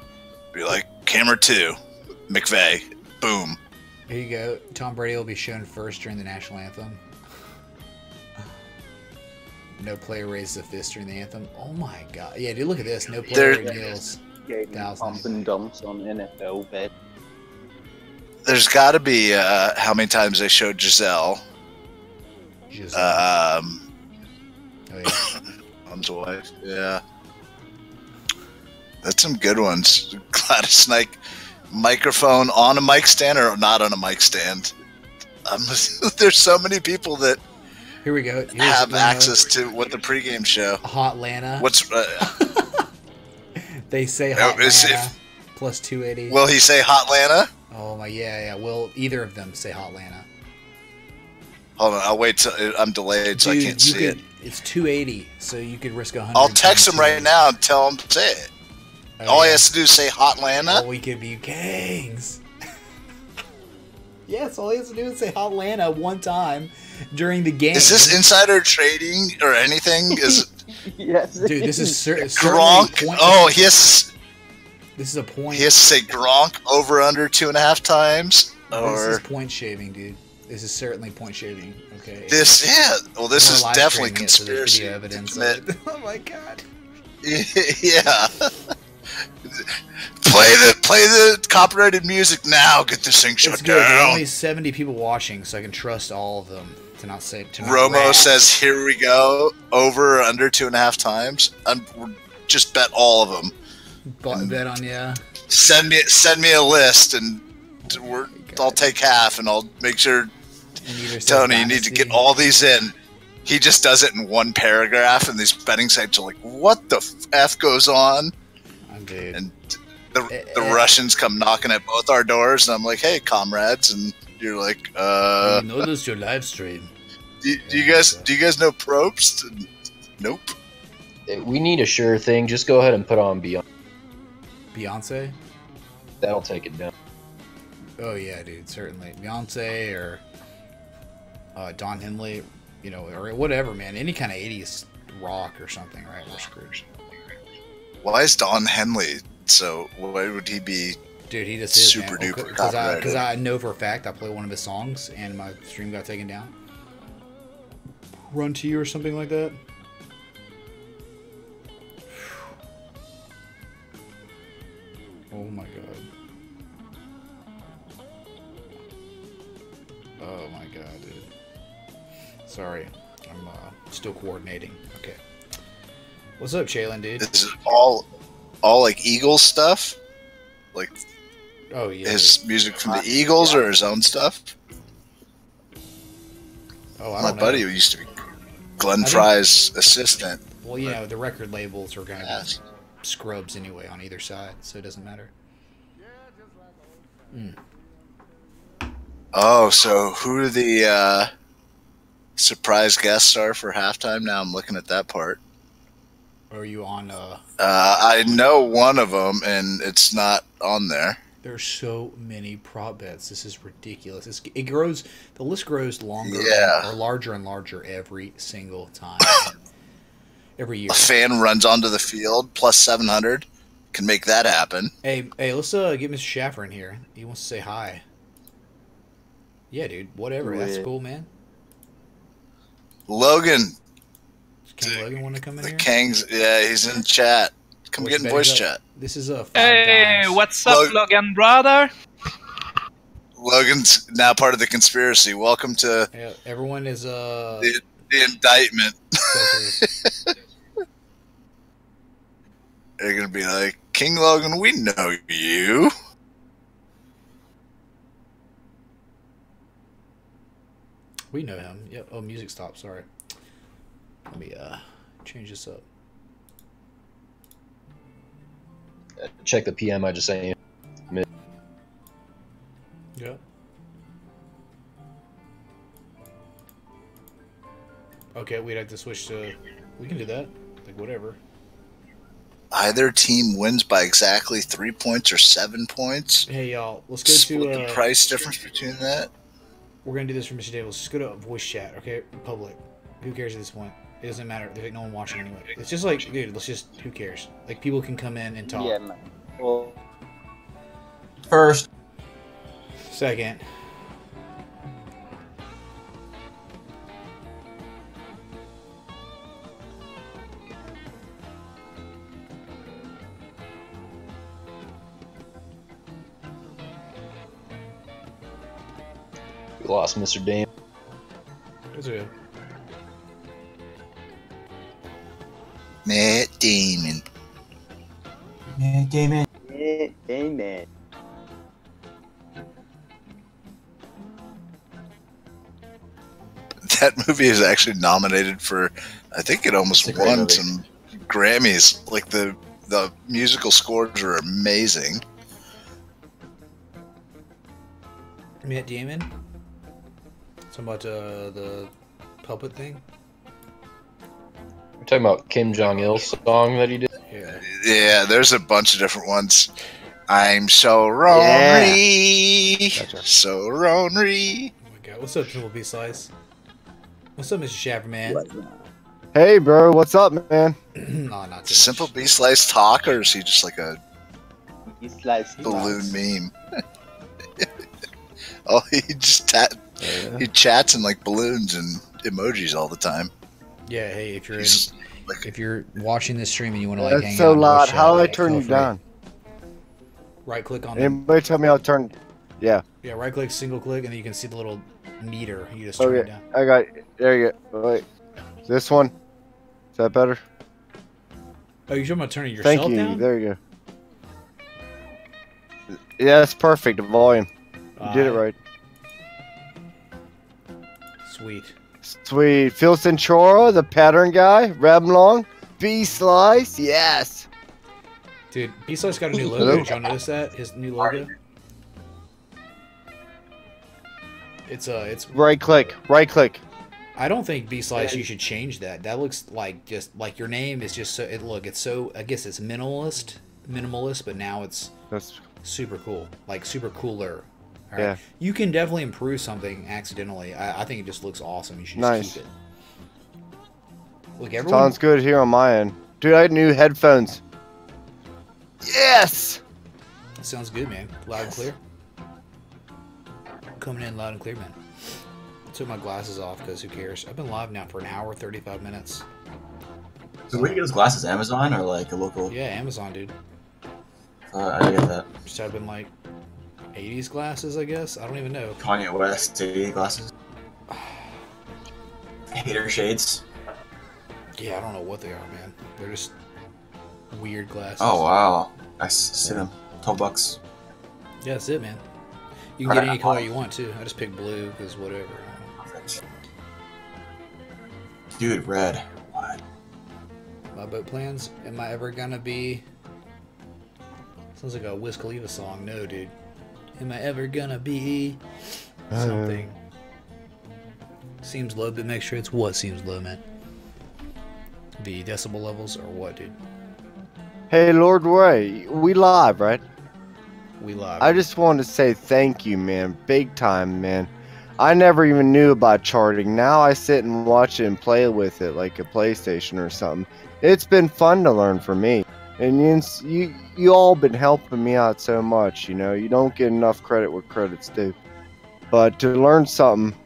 Be like, camera 2, McVay, boom.
Here you go. Tom Brady will be shown first during the national anthem. No player raises a fist during the anthem. Oh my god. Yeah, dude, look at this. No player kneels.
Pump and dumps on NFL bet.
There's got to be how many times they showed Giselle.
Oh yeah.
Mom's wife. Yeah. That's some good ones. Gladys Knight. Microphone on a mic stand or not on a mic stand. There's so many people that
here we go.
have access to what the pregame show.
Hot Lana.
What's
they say Hot Lana plus 280.
Will he say Hot Lana?
Oh my yeah. Will either of them say Hot Lana?
Hold on, I'll wait till I'm delayed, so I can't see it.
It's 280, so you could risk 100.
I'll text him right now and tell him to say it. All he has to do is say Hot Lana.
Oh, we could be gangs. Yes, all he has to do is say Hot Lana one time during the game.
Is this insider trading or anything? Is
yes,
dude, this is
Gronk. Oh, he has.
This is a point.
He has to say Gronk over under 2.5 times.
This is point shaving, dude. This is certainly point shaving. Okay.
This Well, this is definitely conspiracy.
So evidence. Oh my god.
Yeah. Play the copyrighted music now. Get this thing shut down.
There's only 70 people watching, so I can trust all of them to not say.
Romo says, "Here we go, over or under 2.5 times." Just bet all of them.
Bet on yeah.
Send me a list, and I'll take half, and I'll make sure. Tony, you need to get all these in. He just does it in one paragraph, and these betting sites are like, "What the f goes on?"
Dude.
And the Russians come knocking at both our doors, and I'm like, "Hey, comrades," and you're like,
I noticed your live stream.
Do you guys know Probst? Nope.
We need a sure thing. Just go ahead and put on Beyonce.
Beyonce?
That'll take it down.
Oh yeah, dude, certainly Beyonce or Don Henley, you know, or whatever, man. Any kind of 80s rock or something, right? We're screwed.
Why is Don Henley? So why would he be?
Dude, he just
super duper copyrighted.
Because I know for a fact I played one of his songs and my stream got taken down. Run to You or something like that. Oh my god. Oh my god, dude. Sorry, I'm still coordinating. Okay. What's up, Shaylin, dude?
Is it all like Eagles stuff? Like,
oh yeah,
his music from the Eagles or his own stuff?
Oh, I
My
don't
buddy
know.
who used to be Glenn Fry's assistant.
Well, you know, the record labels are going to be scrubs anyway on either side, so it doesn't matter.
Oh, so who the surprise guests are for halftime? Now I'm looking at that part.
Are you on?
I know one of them, and it's not on there.
There's so many prop bets. This is ridiculous. It grows. The list grows longer or larger and larger every single time. Every year.
A fan runs onto the field plus 700 can make that happen.
Hey, let's get Mr. Schaffer in here. He wants to say hi. Yeah, dude. Whatever. That's cool, man.
Logan.
Does King Logan want to come in here?
Kang's, yeah, he's in chat. Come get in voice chat.
This is a.
Hey, what's up, Logan, brother?
Logan's now part of the conspiracy. Welcome to.
Yeah, everyone is
the indictment. They're gonna be like, King Logan, we know you.
We know him. Yep. Oh, music stopped. Sorry. Let me change this up.
Check the PM I just sent you.
Yeah. Okay, we'd have to switch to. We can do that. Like whatever.
Either team wins by exactly 3 points or 7 points.
Hey y'all, let's go
Split
to
the price difference between that.
We're gonna do this for Mr. Dave. Let's just go to voice chat, okay? Public. Who cares at this point? It doesn't matter. There's like no one watching anyway. It's just like, dude, let's just. Who cares? Like people can come in and talk.
Yeah, man. Well,
First.
Second.
We lost Mr. Dame.
That's good.
Matt Damon.
Matt Damon.
yeah, amen.
That movie is actually nominated for, I think it almost
It's a great
won
movie.
some Grammys. Like the musical scores are amazing.
Matt Damon. Talking about the puppet thing.
We're talking about Kim Jong-il's song that he did.
Yeah.
Yeah, there's a bunch of different ones. I'm so lonely, so lonely.
Oh my god, what's up, Triple B Slice? What's up, Mr. Shaffer, man?
Hey, bro, what's up, man?
No, not too
Simple B Slice talk, or is he just like a
He sliced
balloon meme? Oh, he just he chats in like balloons and emojis all the time.
Yeah, hey, if you're
He's
if you're watching this stream and you want to like
That's
hang
so
out,
loud. How do I turn you down?
Right click on the,
Anybody tell me how to turn? Yeah.
yeah, right click, single click, and then you can see the little meter. You just turn it
Okay,
down.
I got it. There you go. Wait. This one? Is that better?
Oh, you're talking about turning yourself
Thank you.
down?
There you go. Yeah, that's perfect. The volume. You did it right.
Sweet.
Sweet. Phil Centura, the pattern guy. Rabmlong. B Slice. Yes.
Dude, B-Slice got a new logo. Did y'all notice that? His new logo? It's
Right click. Right click.
I don't think B-Slice you should change that. That looks like just like your name is just so it's so I guess it's minimalist, but now it's super cool. Like super cooler. All right.
Yeah.
You can definitely improve something accidentally. I think it just looks awesome. You should
Nice.
just keep it. Look, everyone
Sounds good here on my end. Dude, I had new headphones. Yes.
sounds good, man. Loud and clear. Coming in loud and clear, man. Took my glasses off because who cares? I've been live now for an hour, 35 minutes.
So where do you get those glasses? Amazon or like a local?
Yeah, Amazon, dude.
I get that.
Just type in like 80s glasses, I guess. I don't even know.
Kanye West 80 glasses. Hater shades.
Yeah, I don't know what they are, man. They're just weird glasses.
Oh wow, I see them. $12.
Yeah, that's it, man. You can get any color you want too. I just picked blue because whatever.
Perfect. Dude, red. What?
My boat plans. Am I ever gonna be? Sounds like a Wiz Khalifa song. No, dude. Am I ever gonna be something? Seems low, but make sure it's what seems low, man. The decibel levels or what, dude?
Hey, Lord Ray, we live, right?
We live.
I just wanted to say thank you, man. Big time, man. I never even knew about charting. Now I sit and watch it and play with it like a PlayStation or something. It's been fun to learn for me. And you all been helping me out so much, you know. You don't get enough credit where credit's due. But to learn something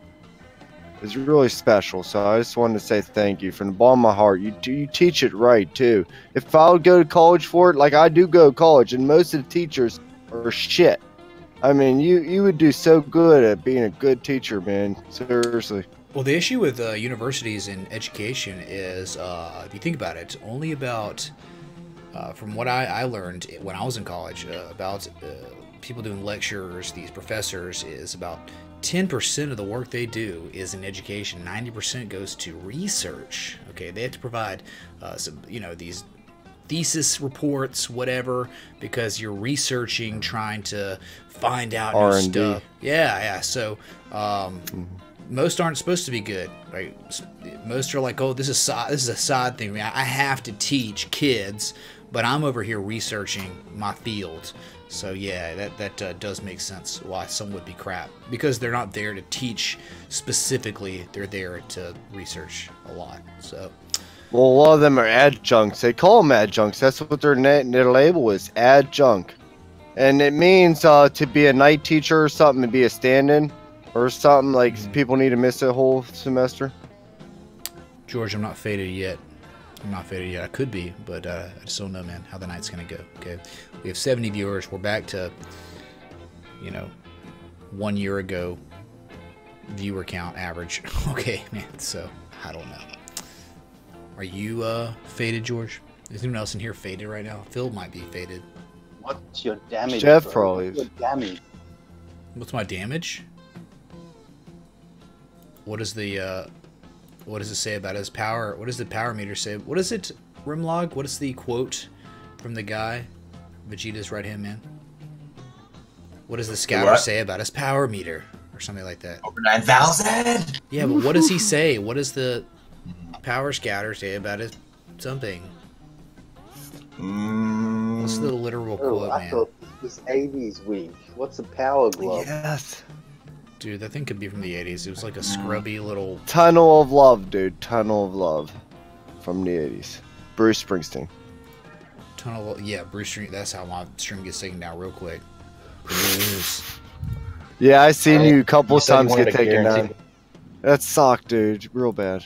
is really special. So I just wanted to say thank you from the bottom of my heart. You teach it right, too. If I would go to college for it, like I do go to college, and most of the teachers are shit. I mean, you would do so good at being a good teacher, man. Seriously.
Well, the issue with universities and education is, if you think about it, only about, from what I learned when I was in college, about people doing lectures, these professors, is about 10% of the work they do is in education. 90% goes to research. Okay, they have to provide some, these thesis reports, whatever, because you're researching, trying to find out new
R&D.
stuff. Yeah. So most aren't supposed to be good, right? Most are like, oh, this is a side thing. I have to teach kids, but I'm over here researching my field. So yeah, that does make sense why some would be crap, because they're not there to teach specifically. They're there to research a lot. So.
Well, a lot of them are adjuncts. They call them adjuncts. That's what their label is, adjunct. And it means to be a night teacher or something, to be a stand-in or something, like people need to miss a whole semester.
George, I'm not faded yet. I could be, but I just don't know, man, how the night's going to go. Okay, we have 70 viewers. We're back to, 1 year ago viewer count average. Okay, man, so I don't know. Are you faded, George? Is anyone else in here faded right now? Phil might be faded.
What's your damage?
Jeff
bro?
probably
What's your damage?
What's my damage? What does it say about his power? What does the power meter say? What is it, Rimlog? What is the quote from the guy, Vegeta's right-hand man? What does the scouter say about his power meter? Or something like that.
Over 9,000?
Yeah, but what does he say? What does the power scouter say about his something? What's the literal quote,
I
man?
thought this was 80s week. What's a power glove?
Yes.
Dude, that thing could be from the 80s. It was like a scrubby little...
Tunnel of Love, dude. Tunnel of Love. From the 80s. Bruce Springsteen.
Tunnel of... Yeah, Bruce Stream. That's how my stream gets taken down real quick.
Yeah, I seen you a couple
You said you
times
wanted
get
a
taken
guarantee.
down. That sucked, dude. Real bad.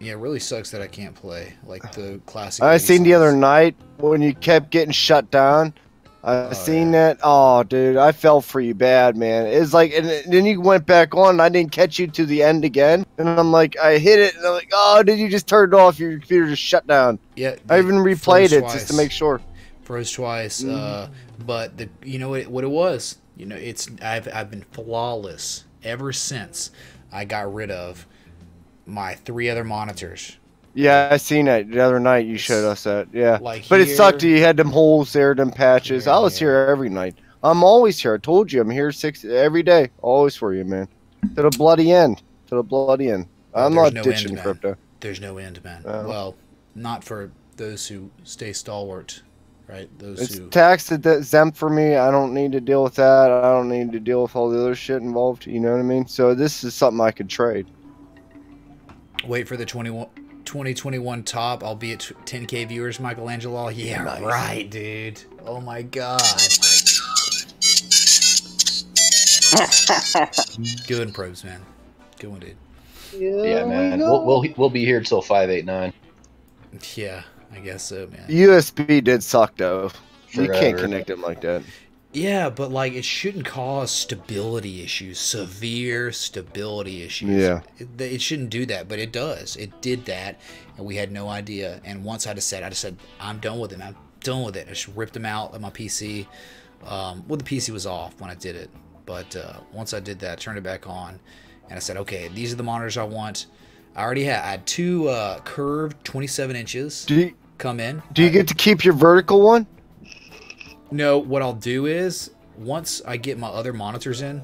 Yeah, it really sucks that I can't play. Like the classic...
I
80s
seen the
songs.
other night when you kept getting shut down. I seen that. Oh, dude, I fell for you bad, man. It's like, and then you went back on. And I didn't catch you to the end again, and I'm like, I hit it, and I'm like, oh, did you just turn it off? Your computer just shut down.
Yeah,
I even replayed it
twice.
just to make sure.
Froze twice. But you know what it was? I've been flawless ever since I got rid of my 3 other monitors.
Yeah, I seen that the other night. You showed us that. Yeah,
Like
but it
here-
sucked. You had them holes there, them patches.
Yeah,
I was here every night. I'm always here. I told you, I'm here every day, always for you, man. To the bloody end. To the bloody end. I'm
There's
not
no
ditching
end, man.
crypto.
There's no end, man.
Oh.
Well, not for those who stay stalwart, right? Those
It's
who...
tax exempt for me. I don't need to deal with that. I don't need to deal with all the other shit involved. You know what I mean? So this is something I could trade.
Wait for the 2021 top. I'll be at 10K viewers, Michelangelo. Yeah,
Nice.
right, dude. Oh my god. Good probes, man. Good one, dude.
Yeah, man. We'll be here till 589.
Yeah, I guess so, man.
USB did suck though. You can't
Forever.
connect them like that.
Yeah, but like it shouldn't cause stability issues, severe stability issues.
Yeah.
It shouldn't do that, but it does. It did that, and we had no idea. And once I just said, I'm done with it. I'm done with it. I just ripped them out of my PC. Well, the PC was off when I did it, but once I did that, turned it back on, and I said, okay, these are the monitors I want. I had two curved 27 inches come in.
Do you get to keep your vertical one?
No, what I'll do is, once I get my other monitors in,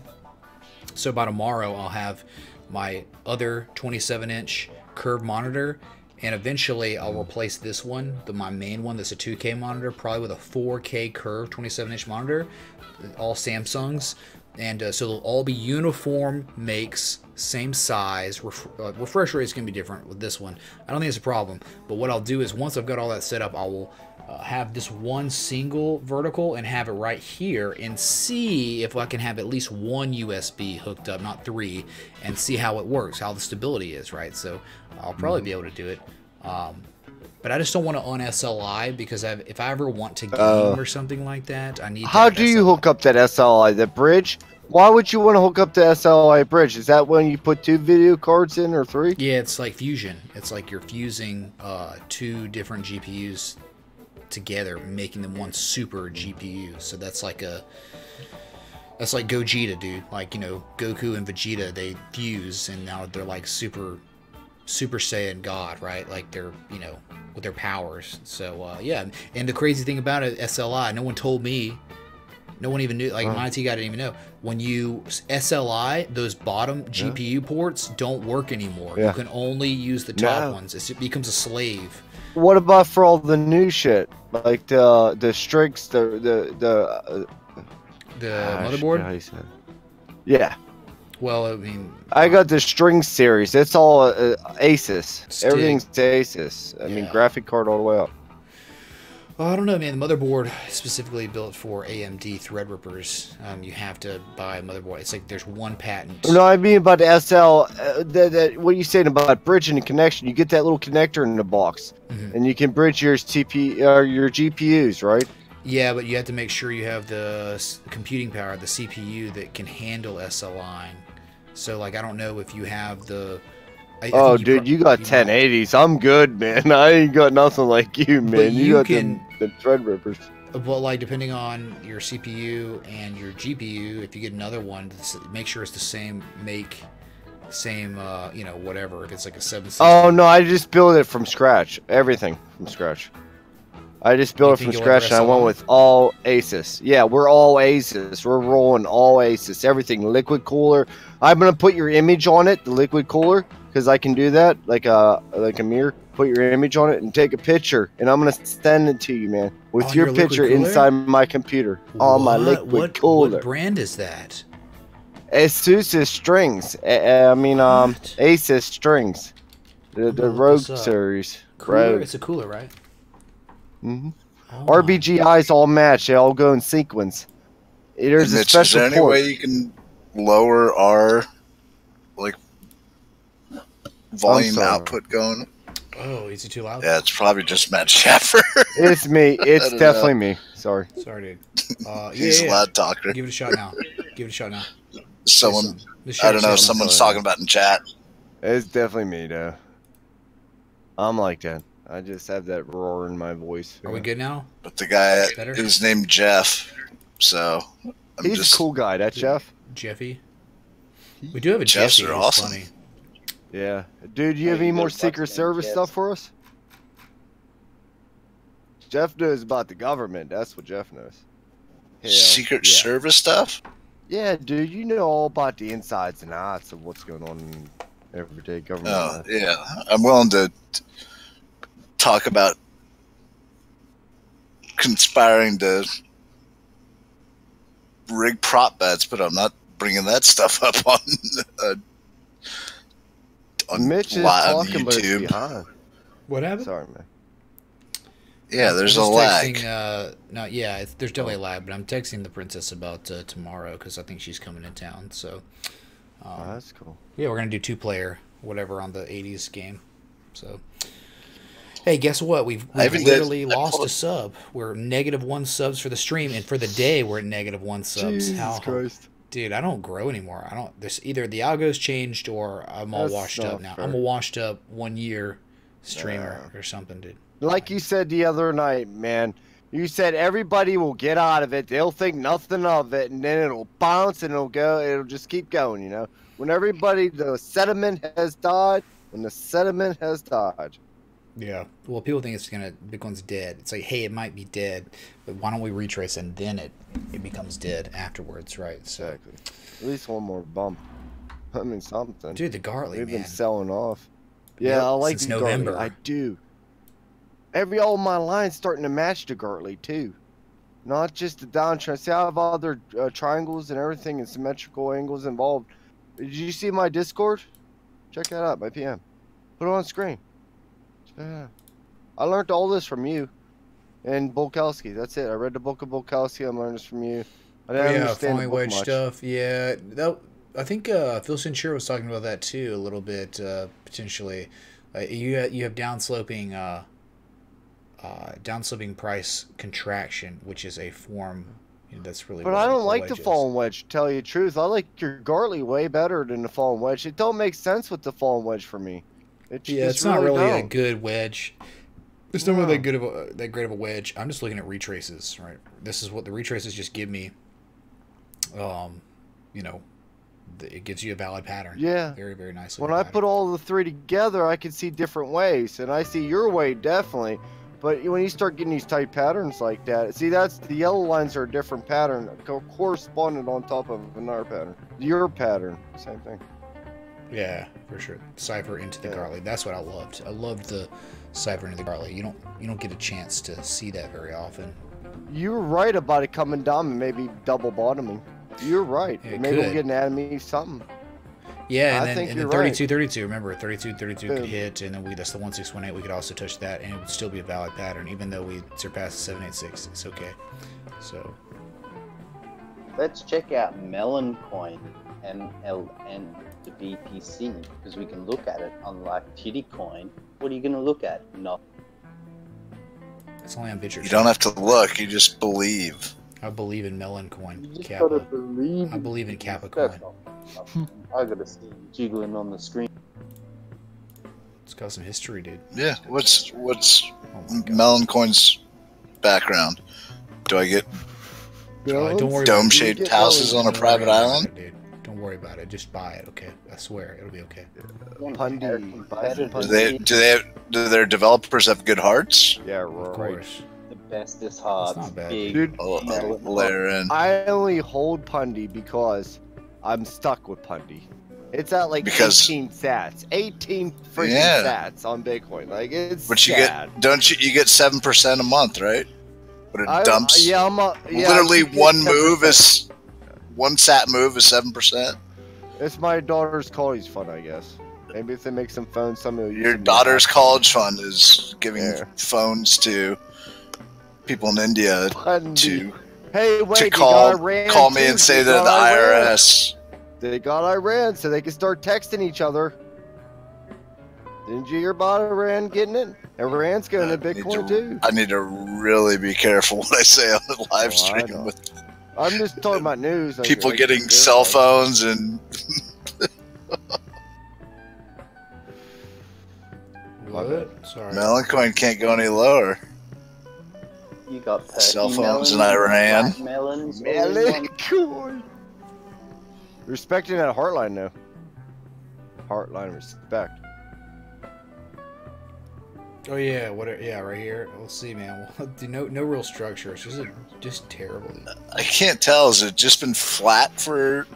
so by tomorrow I'll have my other 27-inch curved monitor, and eventually I'll replace this one, my main one that's a 2K monitor, probably with a 4K curved 27-inch monitor, all Samsungs, and so they'll all be uniform makes, same size. Refresh rate is going to be different with this one. I don't think it's a problem, but what I'll do is once I've got all that set up, I will have this one single vertical and have it right here and see if I can have at least one USB hooked up, not three, and see how it works, how the stability is, right? So I'll probably be able to do it. But I just don't want to un-SLI because if I ever want to game or something like that, I need to
How do you hook up that SLI, the bridge? Why would you want to hook up the SLI bridge? Is that when you put 2 video cards in or 3?
Yeah, it's like fusion. It's like you're fusing 2 different GPUs together, making them one super GPU. So that's like Gogeta, dude. Like, you know, Goku and Vegeta, they fuse and now they're like Super Saiyan God, right? Like they're, you know, with their powers. So yeah, and the crazy thing about it, SLI, no one told me, no one even knew, like my IT guy didn't even know. When you SLI, those bottom GPU ports don't work anymore. You can only use the top ones. It becomes a slave.
What about for all the new shit, like the strings, the
motherboard?
Yeah.
Well, I mean,
I got the string series. It's all Asus.
Stig.
Everything's Asus. I mean, graphic card all the way up.
I don't know, man. The motherboard specifically built for AMD Threadrippers. You have to buy a motherboard. It's like there's one patent.
No, I mean about the SL. What are you saying about bridging the connection? You get that little connector in the box, and you can bridge your your GPUs, right?
Yeah, but you have to make sure you have the computing power, the CPU that can handle SLI. So, like, I don't know if you have the.
Oh, dude, you got 1080s. I'm good, man. I ain't got nothing like you, man. You got the Threadrippers.
But, like, depending on your CPU and your GPU, if you get another one, make sure it's the same make, you know, whatever. If it's like a 760.
Oh, no, I just built it from scratch. Everything from scratch. I just built it from scratch, and I went with all Asus. Yeah, we're all Asus. We're rolling all Asus. Everything. Liquid cooler. I'm going to put your image on it, the liquid cooler, because I can do that, like a mirror. Put your image on it and take a picture, and I'm going to send it to you, man, with your picture inside my computer. On my liquid cooler.
What brand is that?
Asus strings. Asus strings. The Rogue series.
Cooler?
Rogue.
It's a cooler, right?
Mm-hmm. RBGIs all match. They all go in sequence. There's a special
is there any way you can lower our volume output going?
Oh, is it too loud?
Yeah, it's probably just Matt Schaffer.
It's me. It's definitely me. Sorry,
dude.
He's a loud talker.
Give it a shot now.
Someone, I don't know, someone's talking about in chat.
It's definitely me, though. I'm like that. I just have that roar in my voice.
Are we good now?
But the guy, it was named Jeff, so
he's a cool guy. That Jeff?
Jeffy. We do have a
Jeffs
Jeffy.
are awesome.
Funny.
Yeah, dude. You have any more Secret Service stuff for us? Jeff knows about the government. That's what Jeff knows.
Secret Service stuff?
Yeah, dude. You know all about the insides and outs of what's going on in everyday government.
Oh, yeah. I'm willing to talk about conspiring to rig prop bets, but I'm not bringing that stuff up on
Mitch is
live
talking,
YouTube.
What happened?
Sorry, man.
Yeah, there's a lag.
There's definitely a lag, but I'm texting the princess about tomorrow because I think she's coming in town. So,
that's cool.
Yeah, we're gonna do 2-player, whatever, on the 80's game. So. Hey, guess what? We've
even
literally
did- I
lost
pulled-
a sub. We're -1 subs for the stream, and for the day we're at -1 subs.
Jesus Christ.
Dude, I don't grow anymore. I don't. There's either the algo's changed or I'm all
That's
washed
not
up now.
fair.
I'm a washed up 1 year streamer or something, dude.
Like you said the other night, man. You said everybody will get out of it. They'll think nothing of it, and then it'll bounce and it'll go. It'll just keep going, you know. When everybody, the sediment has died, when the sediment has died.
Yeah. Well, people think Bitcoin's dead. It's like, hey, it might be dead, but why don't we retrace and then it becomes dead afterwards, right? So,
Exactly. At least one more bump. I mean, something.
dude, the Gartley,
We've
man.
been selling off. Yeah,
Yep,
I like
since
the
November.
Gartley. I do. All my lines starting to match the Gartley too. Not just the downtrend. See, I have other triangles and everything and symmetrical angles involved. Did you see my Discord? Check that out, my PM. Put it on screen. Yeah. I learned all this from you and Bulkowski. That's it. I read the book of Bulkowski. I learned this from you. I didn't understand
falling
the book
wedge
much.
stuff. Yeah, I think Phil Sincero was talking about that too a little bit potentially. You have downsloping price contraction, which is a form that's really.
But I don't like the fallen wedge, to tell you the truth. I like your Gartley way better than the fallen wedge. It don't make sense with the fallen wedge for me.
It's not really a good wedge. It's not really that great of a wedge. I'm just looking at retraces, right? This is what the retraces just give me. It gives you a valid pattern.
Yeah.
Very, very nicely.
When I put all the three together, I can see different ways, and I see your way definitely. But when you start getting these tight patterns like that, see, that's the yellow lines are a different pattern, corresponding on top of another pattern. Your pattern, same thing.
Yeah, for sure. Cipher into the Gartley. That's what I loved. I loved the cipher into the Gartley. You don't get a chance to see that very often.
You were right about it coming down and maybe double bottoming. You're right. Maybe we'll get an anatomy something.
Yeah, and
I think
then
you're
32, remember, 32 could hit, and then that's the 1618. We could also touch that, and it would still be a valid pattern, even though we surpassed the 786. It's okay. So
let's check out Melon Coin and the BTC, because we can look at it. Unlike Titty Coin, what are you going to look at? Nothing.
It's only on Bitcher.
You don't have to look. You just believe.
I believe in Melon Coin.
You just
Kappa.
gotta believe.
I believe in Kappa
That's
Coin.
I gotta see you jiggling on the screen.
It's got some history, dude.
Yeah. What's Melon Coin's background? Do I get
Don't worry
dome-shaped houses on a private island?
Dude. Don't worry about it. Just buy it, okay? I swear, it'll be okay.
Do their developers have good hearts?
Yeah, right.
Of course.
The bestest hearts.
not bad.
Big
Dude,
layer in.
I only hold Pundy because I'm stuck with Pundy. It's at like 18 sats. 18 freaking sats on Bitcoin. Like, it's
But you
sad.
you get 7% a month, right? But it dumps.
Literally
one move is 1 sat move is 7%.
It's my daughter's college fund, I guess. Maybe if they make some phones, some of
Your daughter's college fund is giving phones to people in India to call me and say they're the IRS.
They got Iran so they can start texting each other. Didn't you hear about Iran getting it? Iran's going to Bitcoin too.
I need to really be careful what I say on the live stream.
I'm just talking about news.
People getting cell phones and...
What? Sorry.
Melon Coin can't go any lower.
You got
cell phones in Iran.
Melons.
Melon Coin. Respecting that Heartline though. Heartline respect.
Oh yeah, yeah, right here. We'll see, man. No real structure. It's just terrible.
I can't tell. Has it just been flat for?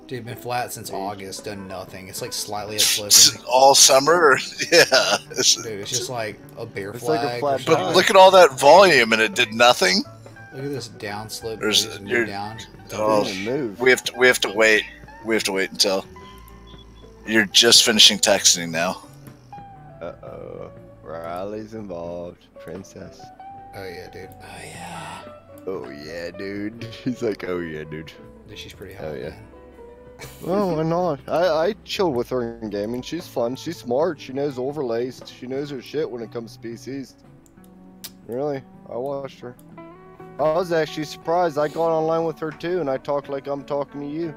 Dude, been flat since August. Done nothing. It's like slightly upsloping.
All summer. Yeah.
Dude, it's just like a bear flag.
Like a flat
but look at all that volume, and it did nothing.
Look at this downslope.
You're
down.
We have to wait. We have to wait until you're just finishing texting now.
Uh-oh. Riley's involved. Princess.
Oh yeah, dude. Oh yeah.
Oh yeah, dude. He's like, oh yeah, dude.
She's pretty hot.
Oh yeah.
Man.
Oh, why not? I chill with her in gaming. She's fun. She's smart. She knows overlays. She knows her shit when it comes to PCs. Really, I watched her. I was actually surprised. I got online with her too, and I talked like I'm talking to you.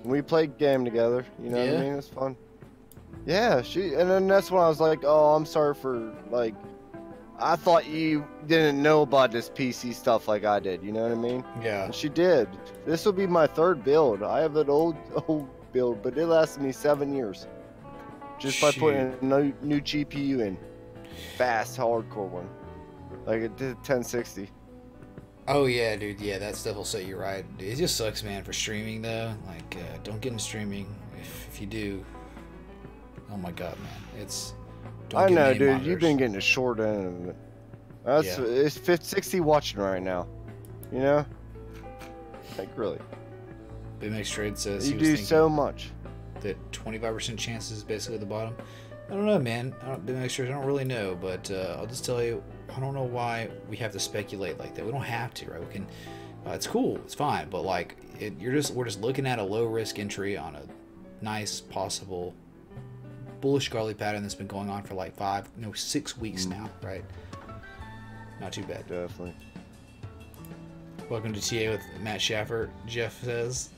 We played game together. You know what I mean? It's fun. Yeah, and then that's when I was like, oh, I'm sorry for like. I thought you didn't know about this PC stuff like I did, you know what I mean?
Yeah.
And she did. This will be my 3rd build. I have an old build, but it lasted me 7 years. Just by putting a new GPU in. Fast, hardcore one. Like it did 1060.
Oh yeah, dude, yeah, that stuff will set you right. It just sucks, man, for streaming though. Like, don't get into streaming. If you do, oh my god, man, it's...
I know, dude. You've been getting a short end of it. It's 60 watching right now. You know? Like, really.
Big Mix Trade says
you do so much.
That 25% chance is basically the bottom. I don't know, man. Big Mix Trade, I don't really know, but I'll just tell you, I don't know why we have to speculate like that. We don't have to, right? We can. It's cool. It's fine, but like, we're just looking at a low risk entry on a nice possible bullish Garley pattern that's been going on for like 6 weeks now, right? Not too bad.
Definitely.
Welcome to TA with Matt Schaffer, Jeff says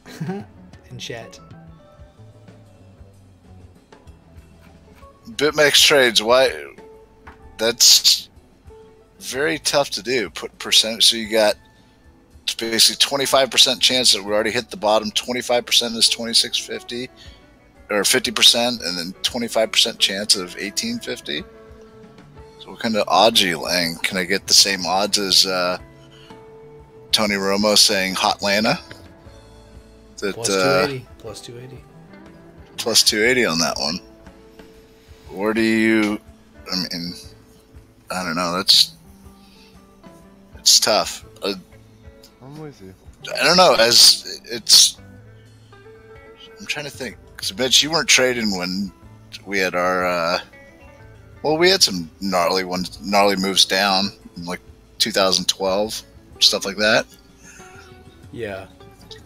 in chat.
BitMEX trades, why? That's very tough to do. Put percent, so you got basically 25% chance that we already hit the bottom. 25% is 2650. Or 50%, and then 25% chance of 1850. So what kind of odds are you laying? Can I get the same odds as Tony Romo saying Hotlanta? That,
plus 280. Plus 280.
Plus 280 on that one. Where do you... I mean, I don't know. It's tough.
I'm with you.
I don't know. I'm trying to think. So, Mitch, you weren't trading when we had our, we had some gnarly moves down in like 2012, stuff like that.
Yeah.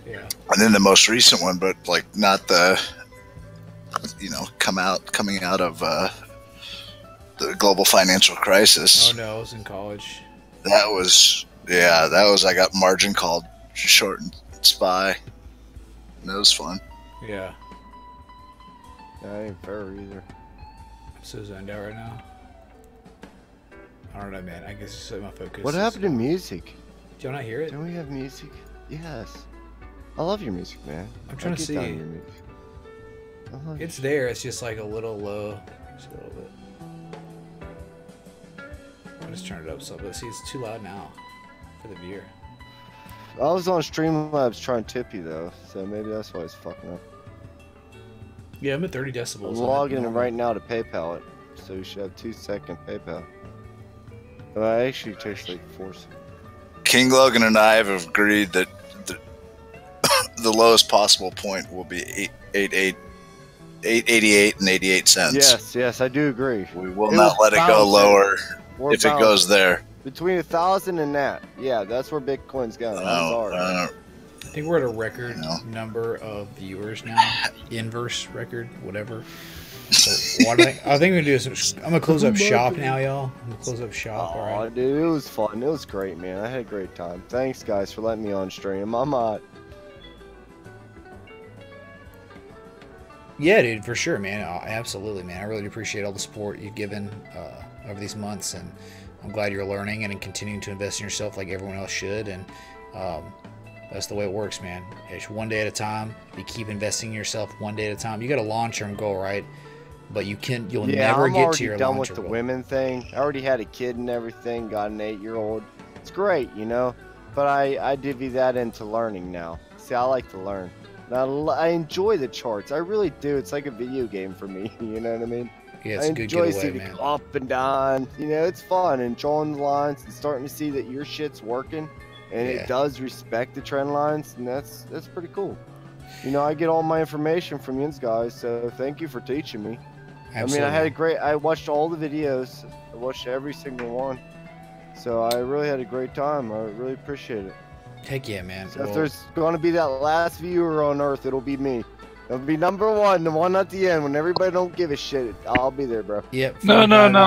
And then the most recent one, but like not the, coming out of the global financial crisis.
Oh no, I was in college.
That was I got margin called short and SPY. That was fun.
Yeah.
That ain't fair either.
I'm so zoned out right now. I don't know, man. I guess it's my focus.
What happened to music?
Do you not hear it?
Don't we have music? Yes. I love your music, man.
I'm trying to see.
Your music.
It's there. It's just like a little low. Just a little bit. I'll just turn it up so, but see, it's too loud now for the viewer.
I was on Streamlabs trying to tip you though, so maybe that's why it's fucking up.
Yeah, I'm at 30 decibels.
I'm logging in right now to PayPal it, so you should have 2-second PayPal. But I actually takes like 4 seconds.
King Logan and I have agreed that the lowest possible point will be 888 and 88 cents.
Yes, I do agree.
We will not let it go lower if it goes there.
Between 1,000 and that, yeah, that's where Bitcoin's going.
I think we're at a record number of viewers now. Inverse record, whatever. So I think we're gonna do is I'm gonna close up shop now, y'all. I'm gonna close up shop.
Oh,
all right,
dude, it was fun. It was great, man. I had a great time. Thanks, guys, for letting me on stream.
Yeah, dude, for sure, man. Absolutely, man. I really appreciate all the support you've given over these months, and I'm glad you're learning and continuing to invest in yourself like everyone else should. And that's the way it works, man. It's one day at a time. You keep investing in yourself one day at a time. You got a long-term goal, right? But you'll never get to your long-term goal. I'm already done with the women thing. I already had a kid and everything. Got an 8-year-old. It's great, you know. But I divvy that into learning now. See, I like to learn. I enjoy the charts. I really do. It's like a video game for me. You know what I mean? Yeah, it's
I
a good
enjoy
getaway,
seeing it up and down. You know, it's fun and drawing the lines and starting to see that your shit's working and it does respect the trend lines, and that's pretty cool. You know, I get all my information from you guys, so thank you for teaching me.
Absolutely.
I mean, I watched all the videos. I watched every single one. So I really had a great time. I really appreciate it.
Heck yeah, man.
So if there's going to be that last viewer on Earth, it'll be me. It'll be number one, the one at the end. When everybody don't give a shit, I'll be there, bro.
Yep.
No.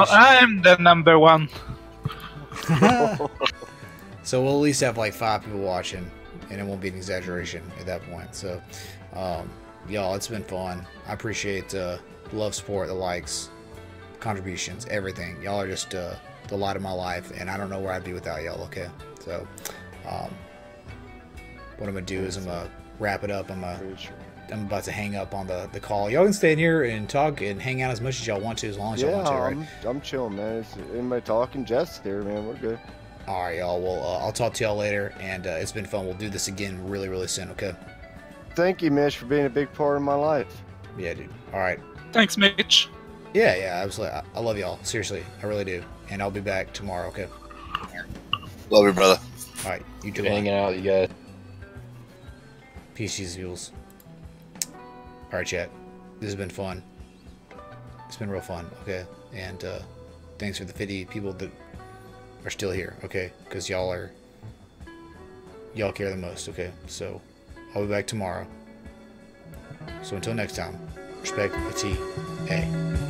I'm the number one.
So we'll at least have like 5 people watching, and it won't be an exaggeration at that point. So, y'all, it's been fun. I appreciate the love, support, the likes, contributions, everything. Y'all are just the light of my life, and I don't know where I'd be without y'all. Okay, so what I'm gonna do is I'm gonna wrap it up. I'm about to hang up on the call. Y'all can stay in here and talk and hang out as much as y'all want to, as long as y'all want to, right?
I'm chilling, man. It's anybody talking? Jeff's there, man. We're good.
All right, y'all. Well, I'll talk to y'all later, and it's been fun. We'll do this again really, really soon, okay?
Thank you, Mitch, for being a big part of my life.
Yeah, dude. All right.
Thanks, Mitch.
Yeah, absolutely. I love y'all. Seriously, I really do. And I'll be back tomorrow, okay?
Love you, brother.
All right, you too.
Good hanging out, you guys.
Peace, Jesus, mules. All right, chat. This has been fun. It's been real fun, okay? And thanks for the 50 people that are still here, okay? Because y'all care the most, okay? So I'll be back tomorrow. So until next time, respect, T, A.